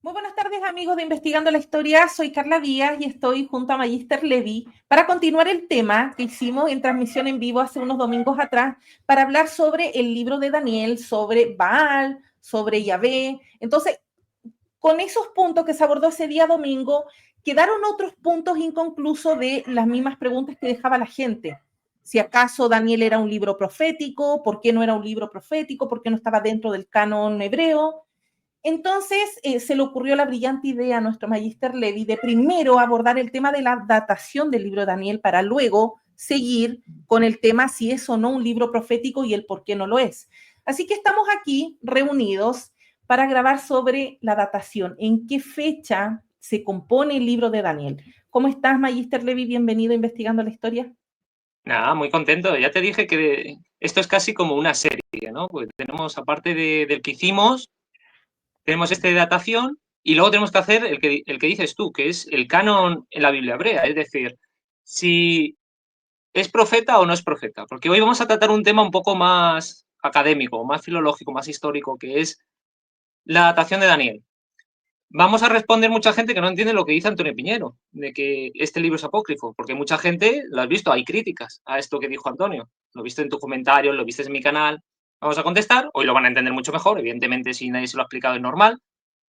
Muy buenas tardes, amigos de Investigando la Historia. Soy Carla Díaz y estoy junto a Magíster Levi para continuar el tema que hicimos en transmisión en vivo hace unos domingos atrás para hablar sobre el libro de Daniel, sobre Baal, sobre Yahvé. Entonces, con esos puntos que se abordó ese día domingo, quedaron otros puntos inconclusos de las mismas preguntas que dejaba la gente. Si acaso Daniel era un libro profético, por qué no era un libro profético, por qué no estaba dentro del canon hebreo. Entonces, se le ocurrió la brillante idea a nuestro Magíster Levi de primero abordar el tema de la datación del libro de Daniel para luego seguir con el tema si es o no un libro profético y el por qué no lo es. Así que estamos aquí reunidos para grabar sobre la datación. ¿En qué fecha se compone el libro de Daniel? ¿Cómo estás, Magíster Levi? Bienvenido a Investigando la Historia. Nada, muy contento. Ya te dije que esto es casi como una serie, ¿no? Pues tenemos, aparte del que hicimos, tenemos este de datación y luego tenemos que hacer el que dices tú, que es el canon en la Biblia hebrea. Es decir, si es profeta o no es profeta. Porque hoy vamos a tratar un tema un poco más académico, más filológico, más histórico, que es la datación de Daniel. Vamos a responder mucha gente que no entiende lo que dice Antonio Piñero, de que este libro es apócrifo, porque mucha gente lo has visto, hay críticas a esto que dijo Antonio. Lo viste en tu comentario, lo viste en mi canal. Vamos a contestar, hoy lo van a entender mucho mejor, evidentemente si nadie se lo ha explicado es normal,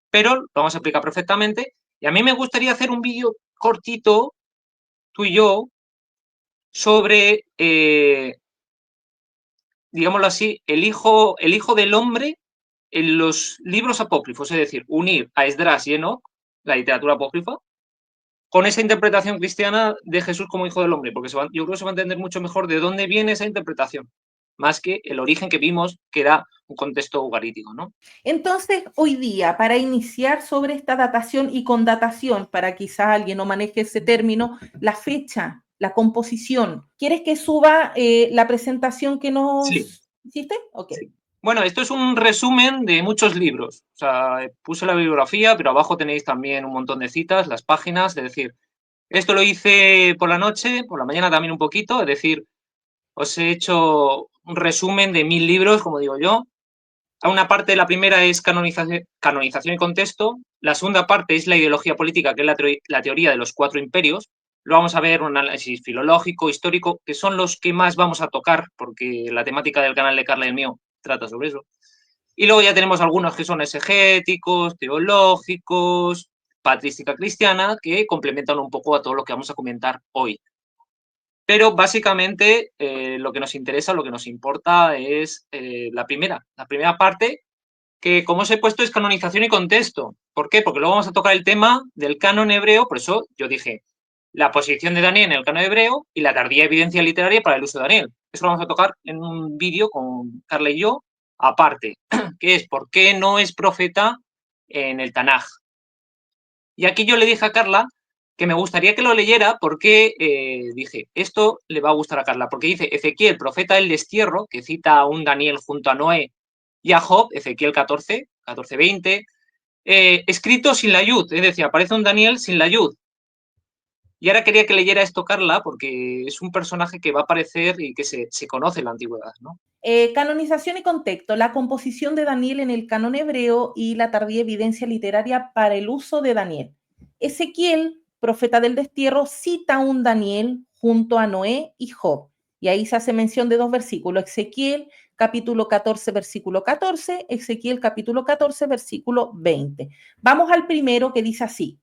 pero lo vamos a explicar perfectamente. Y a mí me gustaría hacer un vídeo cortito, tú y yo, sobre, digámoslo así, el hijo del hombre en los libros apócrifos, es decir, unir a Esdras y Enoc, la literatura apócrifa, con esa interpretación cristiana de Jesús como hijo del hombre, porque yo creo que se va a entender mucho mejor de dónde viene esa interpretación, más que el origen que vimos, que era un contexto ugarítico, ¿no? Entonces, hoy día, para iniciar sobre esta datación y con datación, para quizás alguien no maneje ese término, la fecha, la composición, ¿quieres que suba la presentación que Sí, nos hiciste? Ok. sí. Bueno, esto es un resumen de muchos libros. O sea, puse la bibliografía, pero abajo tenéis también un montón de citas, las páginas, es decir, esto lo hice por la noche, por la mañana también un poquito, es decir, os he hecho un resumen de 1000 libros, como digo yo. Una parte, la primera es canonización y contexto, la segunda parte es la ideología política, que es la teoría de los 4 imperios. Luego vamos a ver un análisis filológico, histórico, que son los que más vamos a tocar, porque la temática del canal de Carla y el mío trata sobre eso. Y luego ya tenemos algunos que son exegéticos, teológicos, patrística cristiana, que complementan un poco a todo lo que vamos a comentar hoy. Pero básicamente lo que nos interesa, lo que nos importa es la primera parte, que como os he puesto es canonización y contexto. ¿Por qué? Porque luego vamos a tocar el tema del canon hebreo, por eso yo dije la posición de Daniel en el canon hebreo y la tardía evidencia literaria para el uso de Daniel. Eso lo vamos a tocar en un vídeo con Carla y yo, aparte, que es por qué no es profeta en el Tanaj. Y aquí yo le dije a Carla que me gustaría que lo leyera porque dije, esto le va a gustar a Carla, porque dice Ezequiel, profeta del destierro, que cita a un Daniel junto a Noé y a Job, Ezequiel 14, 14-20, escrito sin la yud, es decir, aparece un Daniel sin la yud. Y ahora quería que leyera esto Carla porque es un personaje que va a aparecer y que se conoce en la antigüedad, ¿no? Canonización y contexto, la composición de Daniel en el canon hebreo y la tardía evidencia literaria para el uso de Daniel. Ezequiel, profeta del destierro, cita a un Daniel junto a Noé y Job. Y ahí se hace mención de 2 versículos. Ezequiel capítulo 14, versículo 14, Ezequiel capítulo 14, versículo 20. Vamos al primero que dice así.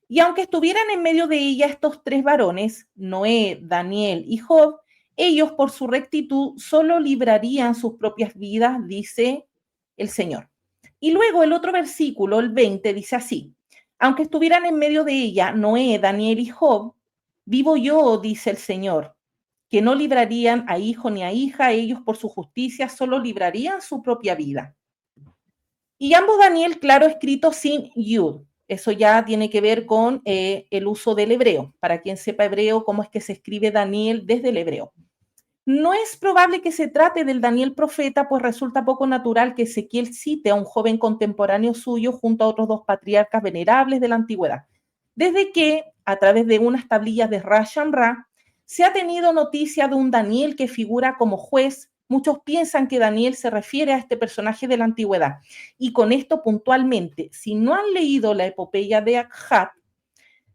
Y aunque estuvieran en medio de ella estos 3 varones, Noé, Daniel y Job, ellos por su rectitud solo librarían sus propias vidas, dice el Señor. Y luego el otro versículo, el 20, dice así, aunque estuvieran en medio de ella Noé, Daniel y Job, vivo yo, dice el Señor, que no librarían a hijo ni a hija, ellos por su justicia solo librarían su propia vida. Y ambos Daniel, claro, escrito sin yud. Eso ya tiene que ver con el uso del hebreo. Para quien sepa hebreo, cómo es que se escribe Daniel desde el hebreo. No es probable que se trate del Daniel profeta, pues resulta poco natural que Ezequiel cite a un joven contemporáneo suyo junto a otros 2 patriarcas venerables de la antigüedad. Desde que, a través de unas tablillas de Ra Shamra, se ha tenido noticia de un Daniel que figura como juez Muchos piensan que Daniel se refiere a este personaje de la antigüedad. Y con esto puntualmente, si no han leído la epopeya de Akhat,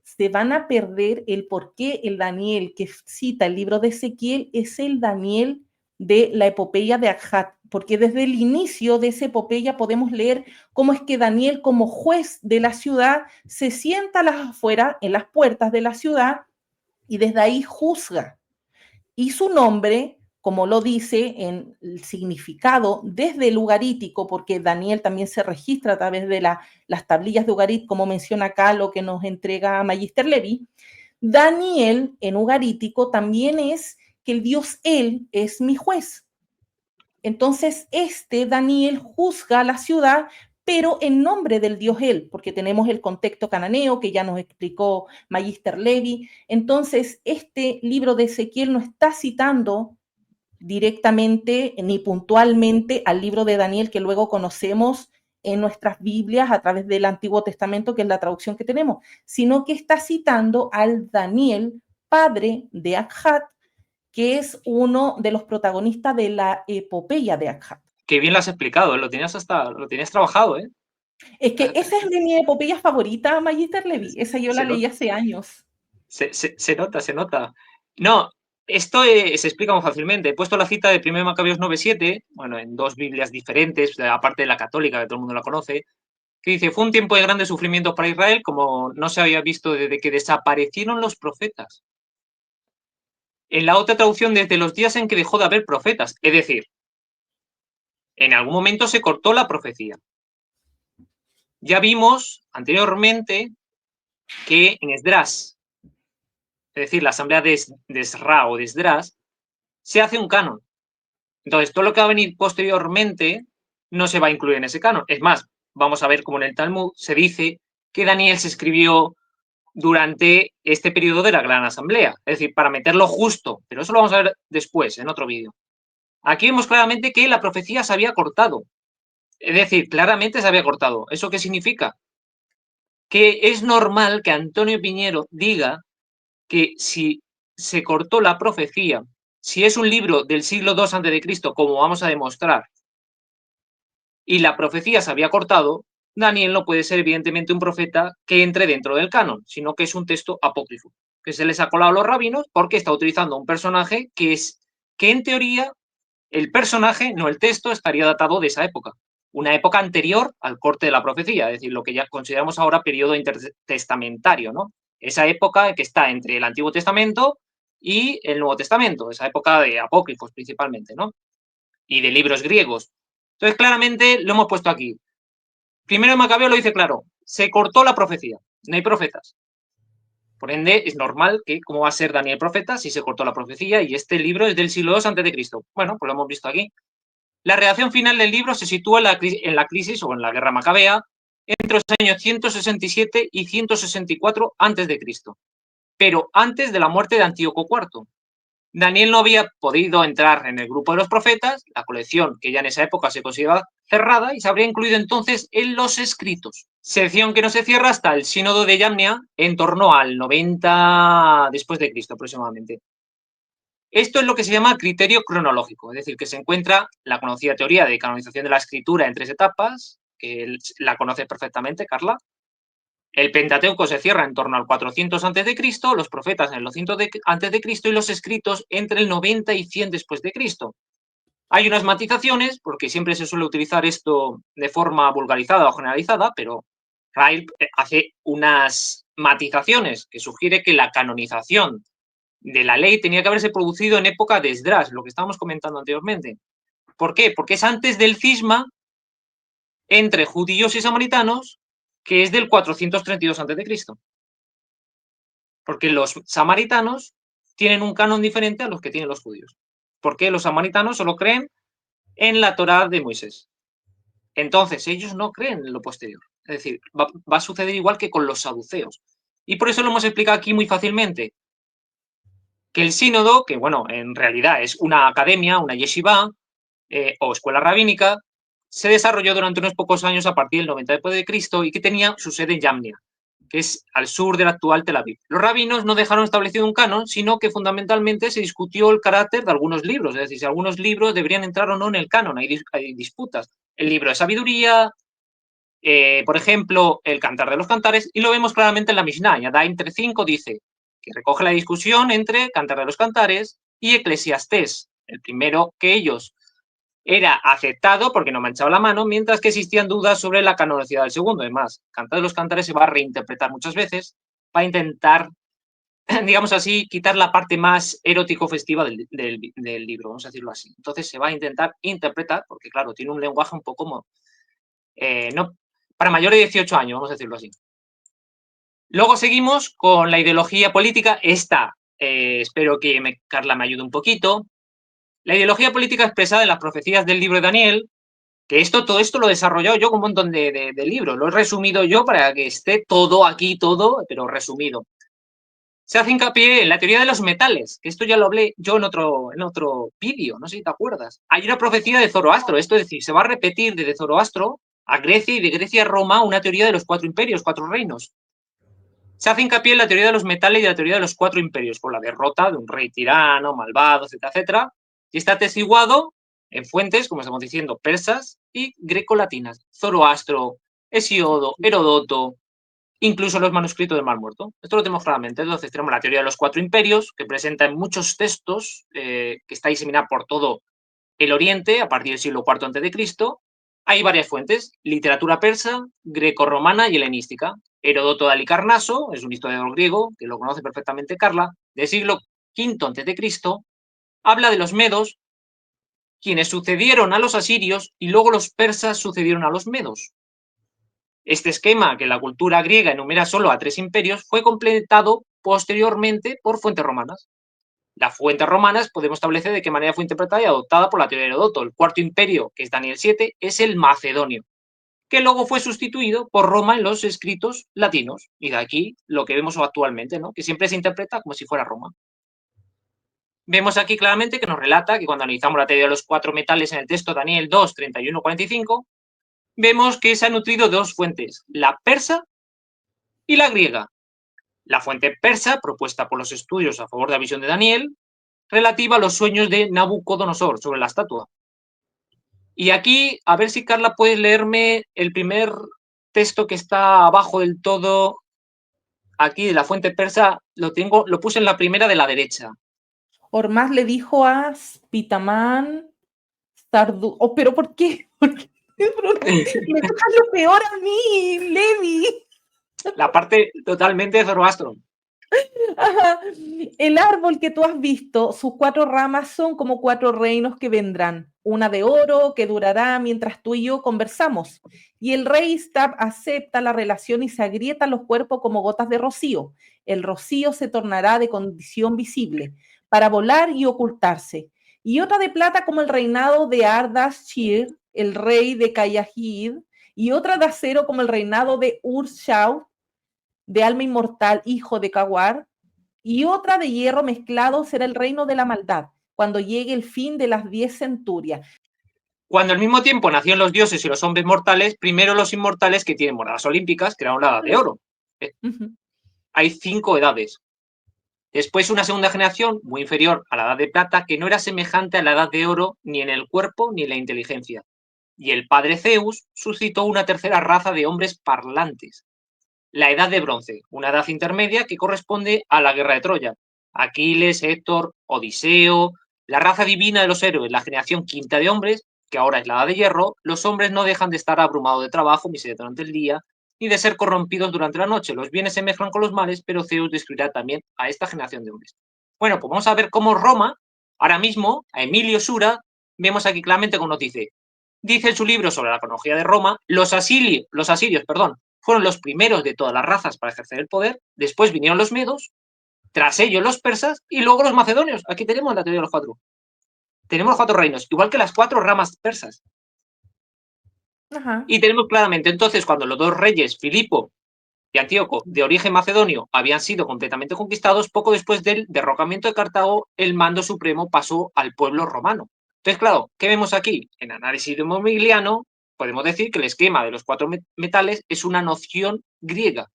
se van a perder el por qué el Daniel que cita el libro de Ezequiel es el Daniel de la epopeya de Akhat, porque desde el inicio de esa epopeya podemos leer cómo es que Daniel, como juez de la ciudad, se sienta a las afueras, en las puertas de la ciudad, y desde ahí juzga. Y su nombre, como lo dice en el significado desde el ugarítico, porque Daniel también se registra a través de las tablillas de Ugarit, como menciona acá lo que nos entrega Magister Levi, Daniel en ugarítico también es que el Dios Él es mi juez. Entonces, Daniel juzga a la ciudad, pero en nombre del Dios Él, porque tenemos el contexto cananeo que ya nos explicó Magister Levi. Entonces, este libro de Ezequiel no está citando directamente ni puntualmente al libro de Daniel que luego conocemos en nuestras Biblias a través del Antiguo Testamento, que es la traducción que tenemos, sino que está citando al Daniel, padre de Akhat, que es uno de los protagonistas de la epopeya de Akhat. Qué bien lo has explicado, lo tenías trabajado, ¿eh? Es que esa es de mi epopeya favorita, Magister Levi. Esa yo la Se leí nota, hace años. se nota, se nota. No, esto se explica muy fácilmente. He puesto la cita de 1 Macabeos 9:7, bueno, en dos Biblias diferentes, aparte de la católica, que todo el mundo la conoce, que dice, fue un tiempo de grandes sufrimientos para Israel, como no se había visto desde que desaparecieron los profetas. En la otra traducción, desde los días en que dejó de haber profetas. Es decir, en algún momento se cortó la profecía. Ya vimos anteriormente que en Esdras, es decir, la asamblea de Esra o de Esdras, se hace un canon. Entonces, todo lo que va a venir posteriormente no se va a incluir en ese canon. Es más, vamos a ver cómo en el Talmud se dice que Daniel se escribió durante este periodo de la Gran Asamblea, es decir, para meterlo justo, pero eso lo vamos a ver después, en otro vídeo. Aquí vemos claramente que la profecía se había cortado, es decir, claramente se había cortado. ¿Eso qué significa? Que es normal que Antonio Piñero diga que si se cortó la profecía, si es un libro del siglo II a.C., como vamos a demostrar, y la profecía se había cortado, Daniel no puede ser evidentemente un profeta que entre dentro del canon, sino que es un texto apócrifo, que se les ha colado a los rabinos porque está utilizando un personaje que en teoría el personaje, no el texto, estaría datado de esa época, una época anterior al corte de la profecía, es decir, lo que ya consideramos ahora periodo intertestamentario, ¿no? Esa época que está entre el Antiguo Testamento y el Nuevo Testamento, esa época de apócrifos principalmente, ¿no? Y de libros griegos. Entonces, claramente lo hemos puesto aquí. Primero Macabeo lo dice claro, se cortó la profecía, no hay profetas. Por ende, es normal que, ¿cómo va a ser Daniel profeta si se cortó la profecía y este libro es del siglo II a.C.? Bueno, pues lo hemos visto aquí. La redacción final del libro se sitúa en la crisis o en la guerra macabea entre los años 167 y 164 a.C., pero antes de la muerte de Antíoco IV. Daniel no había podido entrar en el grupo de los profetas, la colección que ya en esa época se consideraba cerrada y se habría incluido entonces en los escritos. Sección que no se cierra hasta el sínodo de Yamnia en torno al 90 después de Cristo aproximadamente. Esto es lo que se llama criterio cronológico, es decir, que se encuentra la conocida teoría de canonización de la escritura en 3 etapas, que la conoces perfectamente, Carla. El Pentateuco se cierra en torno al 400 a.C., los profetas en el 200 a.C. y los escritos entre el 90 y 100 después de Cristo. Hay unas matizaciones, porque siempre se suele utilizar esto de forma vulgarizada o generalizada, pero Ryle hace unas matizaciones que sugiere que la canonización de la ley tenía que haberse producido en época de Esdras, lo que estábamos comentando anteriormente. ¿Por qué? Porque es antes del cisma entre judíos y samaritanos, que es del 432 a.C. Porque los samaritanos tienen un canon diferente a los que tienen los judíos. Porque los samaritanos solo creen en la Torá de Moisés. Entonces, ellos no creen en lo posterior. Es decir, va a suceder igual que con los saduceos. Y por eso lo hemos explicado aquí muy fácilmente. Que el sínodo, que bueno, en realidad es una academia, una yeshiva o escuela rabínica, se desarrolló durante unos pocos años a partir del 90 después de Cristo y que tenía su sede en Yamnia. que es al sur del actual Tel Aviv. Los rabinos no dejaron establecido un canon, sino que fundamentalmente se discutió el carácter de algunos libros, es decir, si algunos libros deberían entrar o no en el canon, hay disputas. El libro de sabiduría, por ejemplo, el Cantar de los Cantares, y lo vemos claramente en la Mishnah. Yadaim 3.5 dice que recoge la discusión entre Cantar de los Cantares y Eclesiastés, el primero que ellos era aceptado porque no manchaba la mano, mientras que existían dudas sobre la canonicidad del segundo. Además, Cantar de los Cantares se va a reinterpretar muchas veces para intentar, digamos así, quitar la parte más erótico-festiva del libro, vamos a decirlo así. Entonces se va a intentar interpretar, porque claro, tiene un lenguaje un poco no, para mayores de 18 años, vamos a decirlo así. Luego seguimos con la ideología política. Esta, espero que Carla me ayude un poquito. La ideología política expresada en las profecías del libro de Daniel, que todo esto lo he desarrollado yo con un montón de libros. Lo he resumido yo para que esté todo aquí, todo, pero resumido. Se hace hincapié en la teoría de los metales, que esto ya lo hablé yo en otro vídeo, no sé si te acuerdas. Hay una profecía de Zoroastro, esto es decir, se va a repetir desde Zoroastro a Grecia y de Grecia a Roma una teoría de los 4 imperios, 4 reinos. Se hace hincapié en la teoría de los metales y la teoría de los 4 imperios, por la derrota de un rey tirano, malvado, etcétera, etcétera. Y está atestiguado en fuentes, como estamos diciendo, persas y grecolatinas. Zoroastro, Hesiodo, Herodoto, incluso los manuscritos del Mar Muerto. Esto lo tenemos claramente. Entonces tenemos la teoría de los 4 imperios, que presenta en muchos textos, que está diseminada por todo el Oriente a partir del siglo IV a.C. Hay varias fuentes: literatura persa, grecorromana y helenística. Heródoto de Alicarnaso, es un historiador griego, que lo conoce perfectamente Carla, del siglo V a.C., habla de los medos, quienes sucedieron a los asirios y luego los persas sucedieron a los medos. Este esquema, que la cultura griega enumera solo a 3 imperios, fue completado posteriormente por fuentes romanas. Las fuentes romanas podemos establecer de qué manera fue interpretada y adoptada por la teoría de Herodoto. El cuarto imperio, que es Daniel 7, es el macedonio, que luego fue sustituido por Roma en los escritos latinos. Y de aquí lo que vemos actualmente, ¿no? Que siempre se interpreta como si fuera Roma. Vemos aquí claramente que nos relata que cuando analizamos la teoría de los 4 metales en el texto Daniel 2, 31, 45, vemos que se han nutrido 2 fuentes, la persa y la griega. La fuente persa, propuesta por los estudios a favor de la visión de Daniel, relativa a los sueños de Nabucodonosor sobre la estatua. Y aquí, a ver si Carla puedes leerme el primer texto que está abajo del todo, aquí de la fuente persa, lo puse en la primera de la derecha. Ormaz le dijo a Spitamán, Sardu... Oh, pero ¿por qué? ¿Por qué? Me toca lo peor a mí, Levi. La parte totalmente de Zoroastro. Ajá. El árbol que tú has visto, sus 4 ramas son como 4 reinos que vendrán. Una de oro que durará mientras tú y yo conversamos. Y el rey Stab acepta la relación y se agrieta los cuerpos como gotas de rocío. El rocío se tornará de condición visible para volar y ocultarse. Y otra de plata como el reinado de Ardashir, el rey de Kayahid, y otra de acero como el reinado de Urshau, de alma inmortal, hijo de Kawar, y otra de hierro mezclado será el reino de la maldad, cuando llegue el fin de las 10 centurias. Cuando al mismo tiempo nacieron los dioses y los hombres mortales, primero los inmortales, que tienen moradas olímpicas, crearon la edad de oro. Hay 5 edades. Después una segunda generación, muy inferior a la edad de plata, que no era semejante a la edad de oro ni en el cuerpo ni en la inteligencia. Y el padre Zeus suscitó una tercera raza de hombres parlantes, la edad de bronce, una edad intermedia que corresponde a la guerra de Troya. Aquiles, Héctor, Odiseo, la raza divina de los héroes, la generación quinta de hombres, que ahora es la edad de hierro. Los hombres no dejan de estar abrumados de trabajo, miseria durante el día, ni de ser corrompidos durante la noche. Los bienes se mezclan con los males, pero Zeus destruirá también a esta generación de hombres. Bueno, pues vamos a ver cómo Roma, ahora mismo, a Emilio Sura, vemos aquí claramente cómo nos dice en su libro sobre la cronología de Roma, los asirios, fueron los primeros de todas las razas para ejercer el poder, después vinieron los medos, tras ellos los persas y luego los macedonios. Aquí tenemos la teoría de los 4. Tenemos 4 reinos, igual que las 4 ramas persas. Ajá. Y tenemos claramente entonces cuando los 2 reyes, Filipo y Antíoco, de origen macedonio, habían sido completamente conquistados, poco después del derrocamiento de Cartago, el mando supremo pasó al pueblo romano. Entonces, claro, ¿qué vemos aquí? En análisis de Momigliano, podemos decir que el esquema de los 4 metales es una noción griega.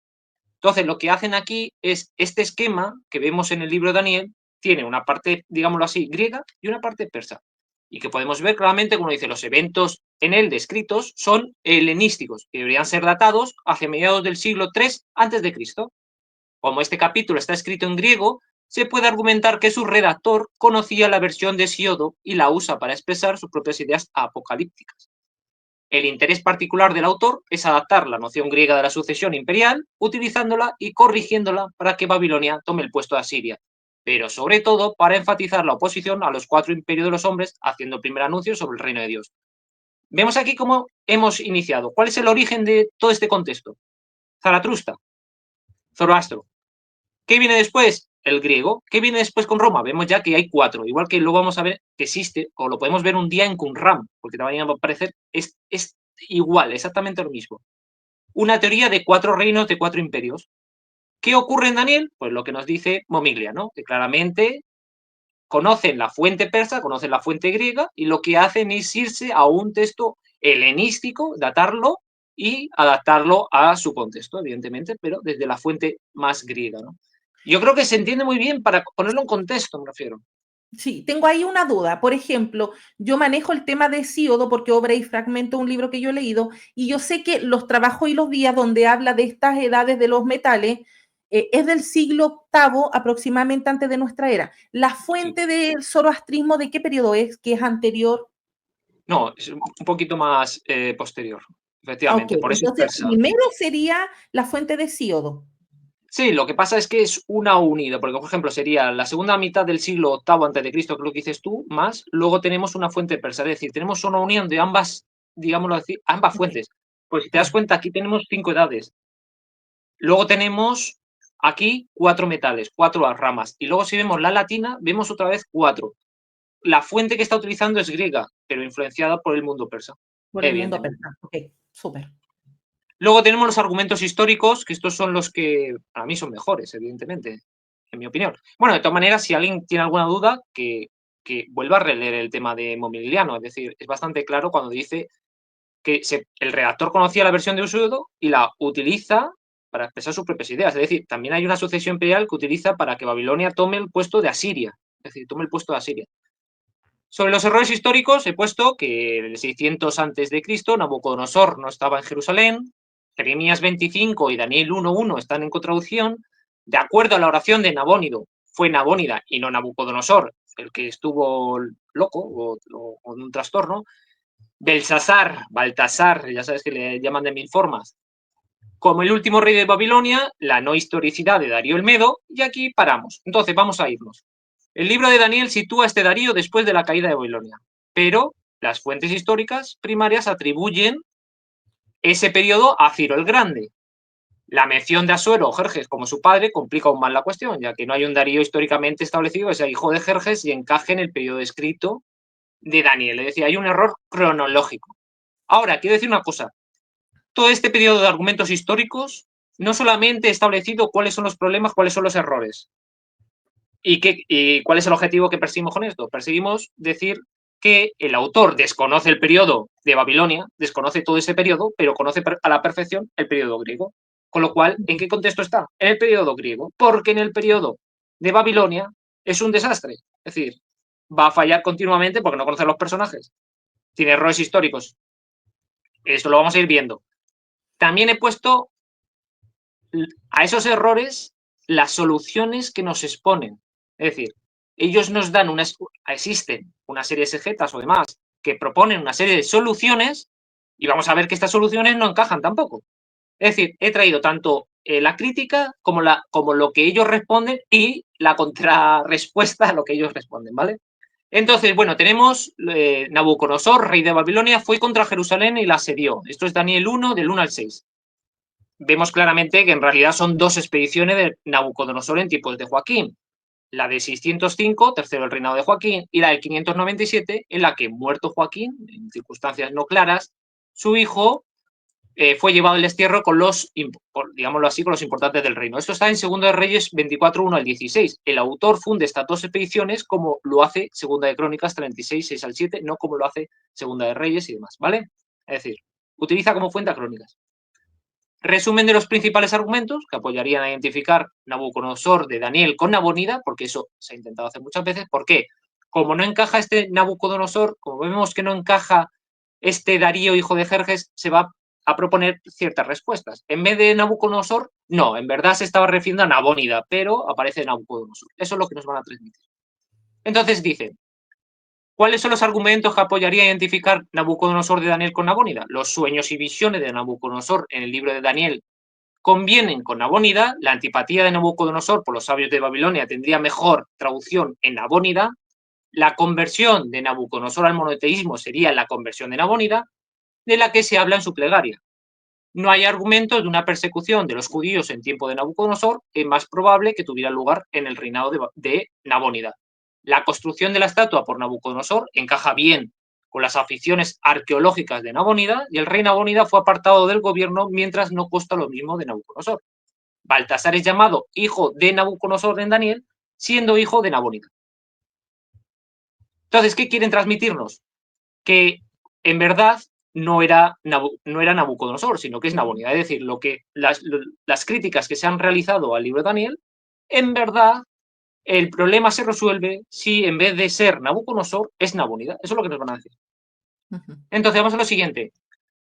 Entonces, lo que hacen aquí es este esquema que vemos en el libro de Daniel, tiene una parte, digámoslo así, griega y una parte persa. Y que podemos ver claramente, como dice, los eventos en él descritos son helenísticos, que deberían ser datados hacia mediados del siglo III a.C. Como este capítulo está escrito en griego, se puede argumentar que su redactor conocía la versión de Hesíodo y la usa para expresar sus propias ideas apocalípticas. El interés particular del autor es adaptar la noción griega de la sucesión imperial, utilizándola y corrigiéndola para que Babilonia tome el puesto de Asiria, pero sobre todo para enfatizar la oposición a los 4 imperios de los hombres, haciendo el primer anuncio sobre el reino de Dios. Vemos aquí cómo hemos iniciado. ¿Cuál es el origen de todo este contexto? Zaratustra, Zoroastro. ¿Qué viene después? El griego. ¿Qué viene después con Roma? Vemos ya que hay 4, igual que luego vamos a ver que existe, o lo podemos ver un día en Qumran, porque también va a parecer, es igual, exactamente lo mismo. Una teoría de 4 reinos, de 4 imperios. ¿Qué ocurre en Daniel? Pues lo que nos dice Momiglia, ¿no? Que claramente conocen la fuente persa, conocen la fuente griega, y lo que hacen es irse a un texto helenístico, datarlo y adaptarlo a su contexto, evidentemente, pero desde la fuente más griega, ¿no? Yo creo que se entiende muy bien para ponerlo en contexto, me refiero. Sí, tengo ahí una duda. Por ejemplo, yo manejo el tema de Hesíodo porque Obra y Fragmento es un libro que yo he leído y yo sé que los trabajos y los días donde habla de estas edades de los metales es del siglo octavo aproximadamente antes de nuestra era. ¿La Sí. fuente del zoroastrismo de qué periodo es? ¿Que es anterior? No, es un poquito más posterior, Ok, efectivamente, por eso es entonces persa. primero sería la fuente de Hesíodo. Sí, lo que pasa es que es una unida, porque por ejemplo sería la segunda mitad del siglo octavo antes de Cristo, que es lo que dices tú, más luego tenemos una fuente persa, es decir, tenemos una unión de ambas, digámoslo así, ambas Ok, fuentes. Pues si te das ya. cuenta, aquí tenemos 5 edades, luego tenemos aquí 4 metales, 4 ramas, y luego si vemos la latina, vemos otra vez 4. La fuente que está utilizando es griega, pero influenciada por el mundo persa, Por el mundo evidentemente. persa. Ok, súper. Luego tenemos los argumentos históricos, que estos son los que para mí son mejores, evidentemente, en mi opinión. Bueno, de todas maneras, si alguien tiene alguna duda, que vuelva a releer el tema de Momigliano. Es decir, es bastante claro cuando dice que el redactor conocía la versión de Usudo y la utiliza para expresar sus propias ideas. Es decir, también hay una sucesión imperial que utiliza para que Babilonia tome el puesto de Asiria. Es decir, tome el puesto de Asiria. Sobre los errores históricos he puesto que en el 600 a.C. Nabucodonosor no estaba en Jerusalén, Jeremías 25 y Daniel 1.1 están en contradicción. De acuerdo a la oración de Nabónido, fue Nabónida y no Nabucodonosor el que estuvo loco o con un trastorno. Belsasar, Baltasar, ya sabes que le llaman de mil formas, como el último rey de Babilonia, la no historicidad de Darío el Medo, y aquí paramos. Entonces, vamos a irnos. El libro de Daniel sitúa a este Darío después de la caída de Babilonia, pero las fuentes históricas primarias atribuyen ese periodo a Ciro el Grande. La mención de Asuero o Jerjes como su padre complica aún más la cuestión, ya que no hay un Darío históricamente establecido que sea hijo de Jerjes y encaje en el periodo escrito de Daniel. Es decir, hay un error cronológico. Ahora, quiero decir una cosa. Todo este periodo de argumentos históricos no solamente he establecido cuáles son los problemas, cuáles son los errores y cuál es el objetivo que perseguimos con esto. Perseguimos decir que el autor desconoce el periodo de Babilonia, desconoce todo ese periodo, pero conoce a la perfección el periodo griego. Con lo cual, ¿en qué contexto está? En el periodo griego, porque en el periodo de Babilonia es un desastre. Es decir, va a fallar continuamente porque no conoce los personajes. Tiene errores históricos. Esto lo vamos a ir viendo. También he puesto a esos errores las soluciones que nos exponen. Es decir, ellos nos dan existen una serie de exegetas o demás que proponen una serie de soluciones y vamos a ver que estas soluciones no encajan tampoco. Es decir, he traído tanto la crítica como lo que ellos responden y la contrarrespuesta a lo que ellos responden, ¿vale? Entonces, bueno, tenemos Nabucodonosor, rey de Babilonia, fue contra Jerusalén y la asedió. Esto es Daniel 1, del 1 al 6. Vemos claramente que en realidad son 2 expediciones de Nabucodonosor en tiempos de Joaquín. La de 605, tercero el reinado de Joaquín, y la de 597, en la que, muerto Joaquín, en circunstancias no claras, su hijo fue llevado al destierro con los, digámoslo así, con los importantes del reino. Esto está en Segunda de Reyes 24, 1 al 16. El autor funde estas 2 expediciones como lo hace Segunda de Crónicas 36, 6 al 7, no como lo hace Segunda de Reyes y demás, ¿vale? Es decir, utiliza como fuente a Crónicas. Resumen de los principales argumentos que apoyarían a identificar Nabucodonosor de Daniel con Nabónida, porque eso se ha intentado hacer muchas veces. ¿Por qué? Como no encaja este Nabucodonosor, como vemos que no encaja este Darío, hijo de Jerjes, se va a proponer ciertas respuestas. En vez de Nabucodonosor, no, en verdad se estaba refiriendo a Nabónida, pero aparece Nabucodonosor. Eso es lo que nos van a transmitir. Entonces dicen, ¿cuáles son los argumentos que apoyaría a identificar Nabucodonosor de Daniel con Nabónida? Los sueños y visiones de Nabucodonosor en el libro de Daniel convienen con Nabónida, la antipatía de Nabucodonosor por los sabios de Babilonia tendría mejor traducción en Nabónida, la conversión de Nabucodonosor al monoteísmo sería la conversión de Nabónida, de la que se habla en su plegaria. No hay argumentos de una persecución de los judíos en tiempo de Nabucodonosor, es más probable que tuviera lugar en el reinado de Nabónida. La construcción de la estatua por Nabucodonosor encaja bien con las aficiones arqueológicas de Nabónida, y el rey Nabónida fue apartado del gobierno mientras no consta lo mismo de Nabucodonosor. Baltasar es llamado hijo de Nabucodonosor en Daniel, siendo hijo de Nabónida. Entonces, ¿qué quieren transmitirnos? Que en verdad no era Nabucodonosor, sino que es Nabónida. Es decir, las críticas que se han realizado al libro de Daniel, en verdad el problema se resuelve si en vez de ser Nabucodonosor es Nabónida. Eso es lo que nos van a decir. Entonces vamos a lo siguiente.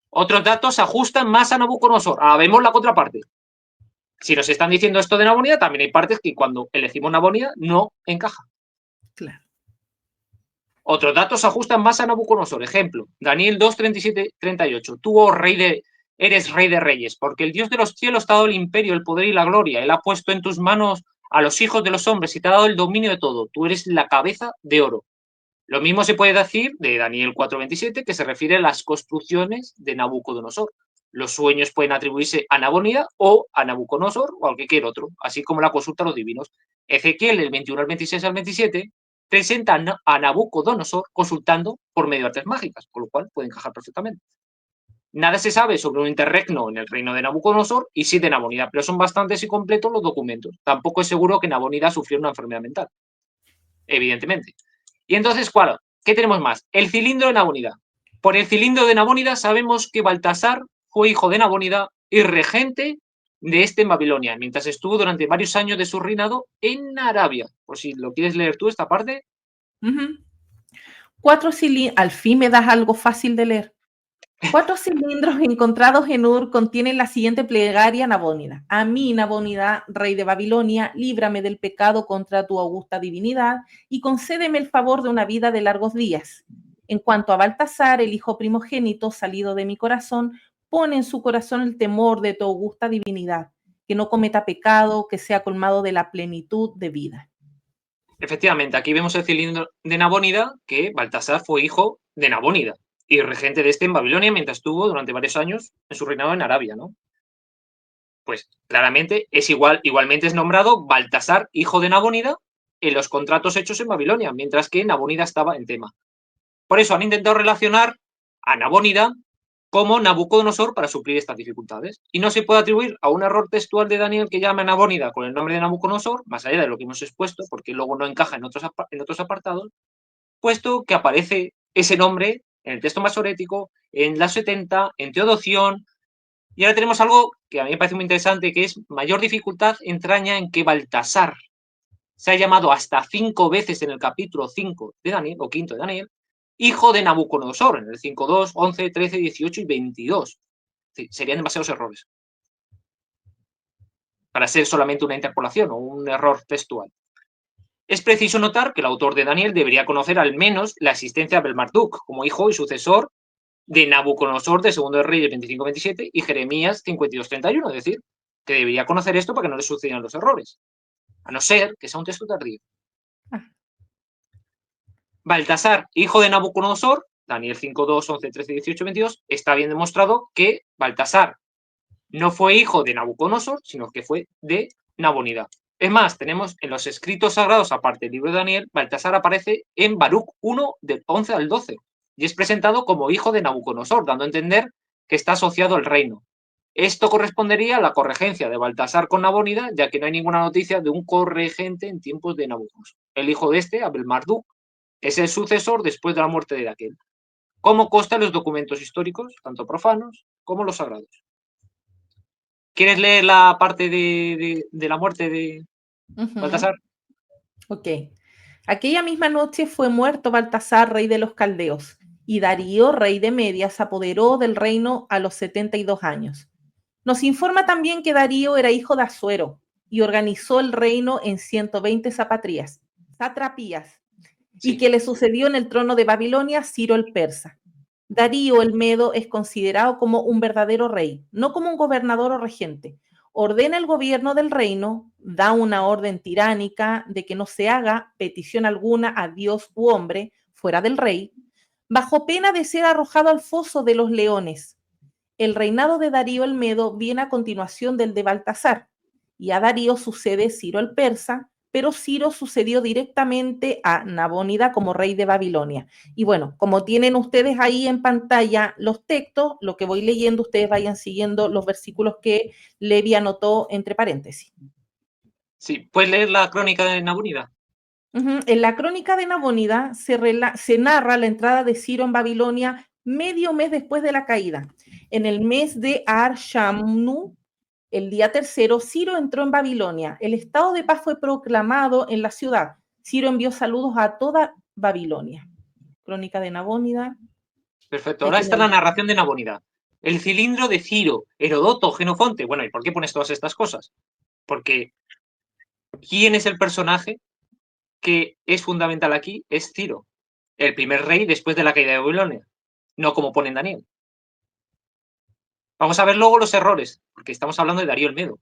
Otros datos se ajustan más a Nabucodonosor. Ahora vemos la contraparte. Si nos están diciendo esto de Nabónida, también hay partes que cuando elegimos Nabónida no encaja. Claro. Otros datos se ajustan más a Nabucodonosor. Ejemplo, Daniel 2, 37, 38. Tú, oh eres rey de reyes, porque el Dios de los cielos te ha dado el imperio, el poder y la gloria. Él ha puesto en tus manos a los hijos de los hombres y te ha dado el dominio de todo. Tú eres la cabeza de oro. Lo mismo se puede decir de Daniel 4:27, que se refiere a las construcciones de Nabucodonosor. Los sueños pueden atribuirse a Nabónida o a Nabucodonosor o a cualquier otro, así como la consulta a los divinos. Ezequiel, del 21 al 26 al 27, presenta a Nabucodonosor consultando por medio de artes mágicas, con lo cual puede encajar perfectamente. Nada se sabe sobre un interregno en el reino de Nabucodonosor y sí de Nabónida, pero son bastantes y completos los documentos. Tampoco es seguro que Nabónida sufrió una enfermedad mental, evidentemente. Y entonces, claro, ¿qué tenemos más? El cilindro de Nabónida. Por el cilindro de Nabónida sabemos que Baltasar fue hijo de Nabónida y regente de este en Babilonia, mientras estuvo durante varios años de su reinado en Arabia. Por si lo quieres leer tú, esta parte. Al fin me das algo fácil de leer. 4 cilindros encontrados en Ur contienen la siguiente plegaria nabónida. A mí, Nabónida, rey de Babilonia, líbrame del pecado contra tu augusta divinidad y concédeme el favor de una vida de largos días. En cuanto a Baltasar, el hijo primogénito salido de mi corazón, pone en su corazón el temor de tu augusta divinidad, que no cometa pecado, que sea colmado de la plenitud de vida. Efectivamente, aquí vemos el cilindro de Nabónida, que Baltasar fue hijo de Nabónida y regente de este en Babilonia mientras estuvo durante varios años en su reinado en Arabia, ¿no? Pues claramente igualmente es nombrado Baltasar, hijo de Nabónida, en los contratos hechos en Babilonia, mientras que Nabónida estaba en tema. Por eso han intentado relacionar a Nabónida como Nabucodonosor para suplir estas dificultades. Y no se puede atribuir a un error textual de Daniel que llama a Nabónida con el nombre de Nabucodonosor, más allá de lo que hemos expuesto, porque luego no encaja en otros apartados, puesto que aparece ese nombre en el texto masorético, en la 70, en Teodoción. Y ahora tenemos algo que a mí me parece muy interesante, que es mayor dificultad entraña en que Baltasar se ha llamado hasta 5 veces en el capítulo 5 de Daniel, o quinto de Daniel, hijo de Nabucodonosor, en el 5:2, 11, 13, 18 y 22. Sí, serían demasiados errores para ser solamente una interpolación o un error textual. Es preciso notar que el autor de Daniel debería conocer al menos la existencia de Abel-Marduk como hijo y sucesor de Nabucodonosor de Segundo de Reyes 25:27 y Jeremías 52:31, es decir, que debería conocer esto para que no le sucedan los errores, a no ser que sea un texto tardío. Baltasar, hijo de Nabucodonosor, Daniel 5:2, 11, 13, 18, 22, está bien demostrado que Baltasar no fue hijo de Nabucodonosor, sino que fue de Nabónida. Es más, tenemos en los escritos sagrados, aparte del libro de Daniel, Baltasar aparece en Baruch 1, del 11 al 12, y es presentado como hijo de Nabucodonosor, dando a entender que está asociado al reino. Esto correspondería a la corregencia de Baltasar con Nabónida, ya que no hay ninguna noticia de un corregente en tiempos de Nabucodonosor. El hijo de este, Abel-Marduk, es el sucesor después de la muerte de aquel, como consta en los documentos históricos, tanto profanos como los sagrados. ¿Quieres leer la parte de la muerte de Baltasar? Ok. Aquella misma noche fue muerto Baltasar, rey de los caldeos, y Darío, rey de Media, se apoderó del reino a los 72 años. Nos informa también que Darío era hijo de Asuero y organizó el reino en 120 satrapías, y Sí. que le sucedió en el trono de Babilonia Ciro el persa. Darío el Medo es considerado como un verdadero rey, no como un gobernador o regente. Ordena el gobierno del reino, da una orden tiránica de que no se haga petición alguna a Dios u hombre fuera del rey, bajo pena de ser arrojado al foso de los leones. El reinado de Darío el Medo viene a continuación del de Baltasar, y a Darío sucede Ciro el persa, pero Ciro sucedió directamente a Nabónida como rey de Babilonia. Y bueno, como tienen ustedes ahí en pantalla los textos, lo que voy leyendo, ustedes vayan siguiendo los versículos que Levi anotó entre paréntesis. Sí, ¿puedes leer la crónica de Nabónida? En la crónica de Nabónida se narra la entrada de Ciro en Babilonia medio mes después de la caída. En el mes de Ar-Shamnu, el día tercero, Ciro entró en Babilonia. El estado de paz fue proclamado en la ciudad. Ciro envió saludos a toda Babilonia. Crónica de Nabónida. Perfecto, Ahí ahora está la tienen. narración de Nabónida. El cilindro de Ciro, Herodoto, Genofonte. Bueno, ¿y por qué pones todas estas cosas? Porque ¿quién es el personaje que es fundamental aquí? Es Ciro, el primer rey después de la caída de Babilonia, no como pone en Daniel. Vamos a ver luego los errores, porque estamos hablando de Darío el Medo.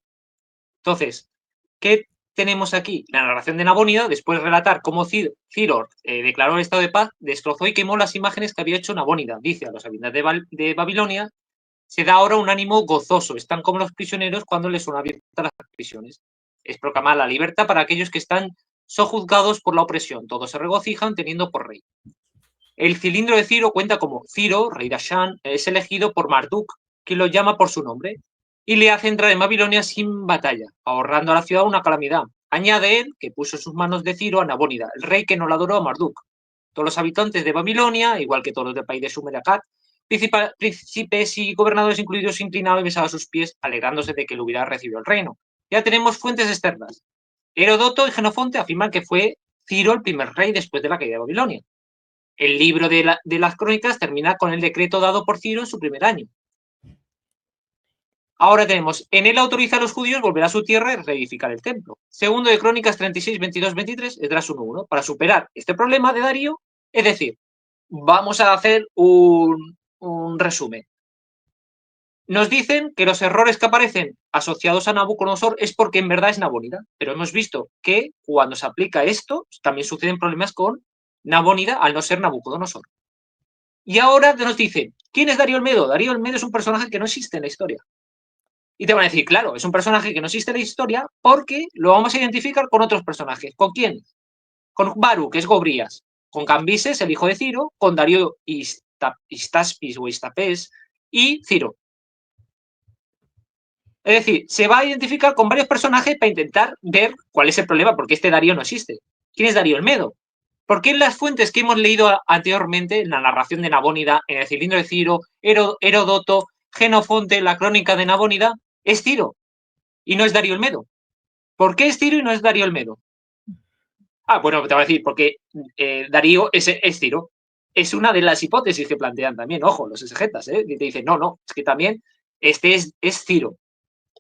Entonces, ¿qué tenemos aquí? La narración de Nabónida, después de relatar cómo Ciro declaró el estado de paz, destrozó y quemó las imágenes que había hecho Nabónida. Dice a los habitantes de Babilonia, se da ahora un ánimo gozoso, están como los prisioneros cuando les son abiertas las prisiones. Es proclamar la libertad para aquellos que están sojuzgados por la opresión. Todos se regocijan teniendo por rey. El cilindro de Ciro cuenta como Ciro, rey de Ashan, es elegido por Marduk, quien lo llama por su nombre, y le hace entrar en Babilonia sin batalla, ahorrando a la ciudad una calamidad. Añade él que puso en sus manos de Ciro a Nabónida, el rey que no la adoró a Marduk. Todos los habitantes de Babilonia, igual que todos los del país de Sumer y Akkad, príncipes y gobernadores incluidos, se inclinaban y besaban sus pies, alegrándose de que le hubiera recibido el reino. Ya tenemos fuentes externas. Herodoto y Genofonte afirman que fue Ciro el primer rey después de la caída de Babilonia. El libro de las crónicas termina con el decreto dado por Ciro en su primer año. Ahora tenemos, en él autoriza a los judíos volver a su tierra y reedificar el templo. Segundo de Crónicas 36, 22, 23, Esdras 1.1. Para superar este problema de Darío, es decir, vamos a hacer un resumen. Nos dicen que los errores que aparecen asociados a Nabucodonosor es porque en verdad es Nabónida, pero hemos visto que cuando se aplica esto, también suceden problemas con Nabónida al no ser Nabucodonosor. Y ahora nos dicen, ¿quién es Darío el Medo? Darío el Medo es un personaje que no existe en la historia. Y te van a decir, claro, es un personaje que no existe en la historia porque lo vamos a identificar con otros personajes. ¿Con quién? Con Baru, que es Gobrías, con Cambises, el hijo de Ciro, con Darío Istaspis o Istapes y Ciro. Es decir, se va a identificar con varios personajes para intentar ver cuál es el problema, porque este Darío no existe. ¿Quién es Darío el Medo? Porque en las fuentes que hemos leído anteriormente, en la narración de Nabónida, en el cilindro de Ciro, Herodoto, Genofonte, la crónica de Nabónida, es Ciro y no es Darío el Medo. ¿Por qué es Ciro y no es Darío el Medo? Ah, bueno, te voy a decir, porque Darío es Ciro. Es una de las hipótesis que plantean también, ojo, los exegetas, que te dicen, no, es que también este es Ciro.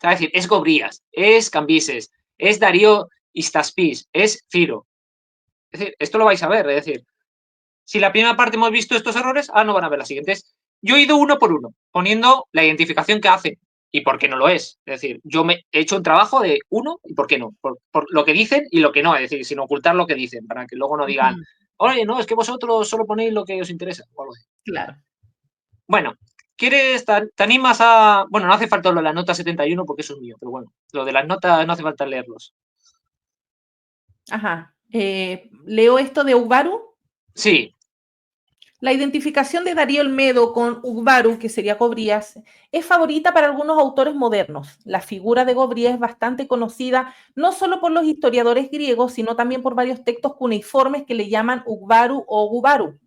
Es decir, es Gobrías, es Cambises, es Darío Istaspis, es Ciro. Es decir, esto lo vais a ver, es decir, si la primera parte hemos visto estos errores, no van a ver las siguientes. Yo he ido uno por uno, poniendo la identificación que hacen y por qué no lo es. Es decir, yo me he hecho un trabajo de uno y por qué no, por lo que dicen y lo que no, es decir, sin ocultar lo que dicen, para que luego no digan, oye, no, es que vosotros solo ponéis lo que os interesa. O algo así. Claro. Bueno, ¿te animas a...? Bueno, no hace falta lo de la nota 71 porque eso es mío, pero bueno, lo de las notas no hace falta leerlos. Ajá. Leo esto de Ugbaru. Sí. La identificación de Darío el Medo con Ugbaru, que sería Gobrías, es favorita para algunos autores modernos. La figura de Gobrías es bastante conocida no solo por los historiadores griegos, sino también por varios textos cuneiformes que le llaman Ugbaru o Gubaru.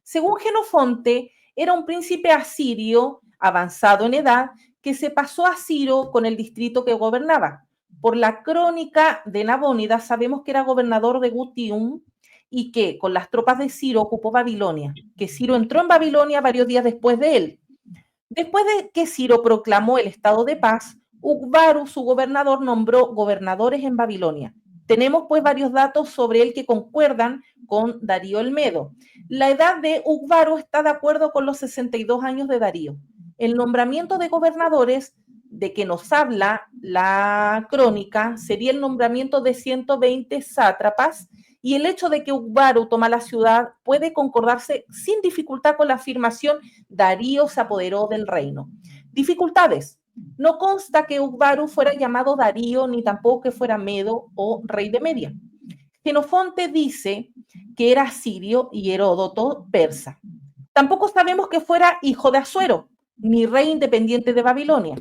Según Genofonte, era un príncipe asirio avanzado en edad que se pasó a Ciro con el distrito que gobernaba. Por la crónica de Nabónidas sabemos que era gobernador de Gutium y que con las tropas de Ciro ocupó Babilonia, que Ciro entró en Babilonia varios días después de él. Después de que Ciro proclamó el estado de paz, Ugbaru, su gobernador, nombró gobernadores en Babilonia. Tenemos pues varios datos sobre él que concuerdan con Darío el Medo. La edad de Ugbaru está de acuerdo con los 62 años de Darío. El nombramiento de gobernadores de que nos habla la crónica sería el nombramiento de 120 sátrapas y el hecho de que Ugbaru toma la ciudad puede concordarse sin dificultad con la afirmación Darío se apoderó del reino. Dificultades. No consta que Ugbaru fuera llamado Darío ni tampoco que fuera Medo o rey de Media. Xenofonte dice que era sirio y Heródoto persa. Tampoco sabemos que fuera hijo de Asuero, ni rey independiente de Babilonia.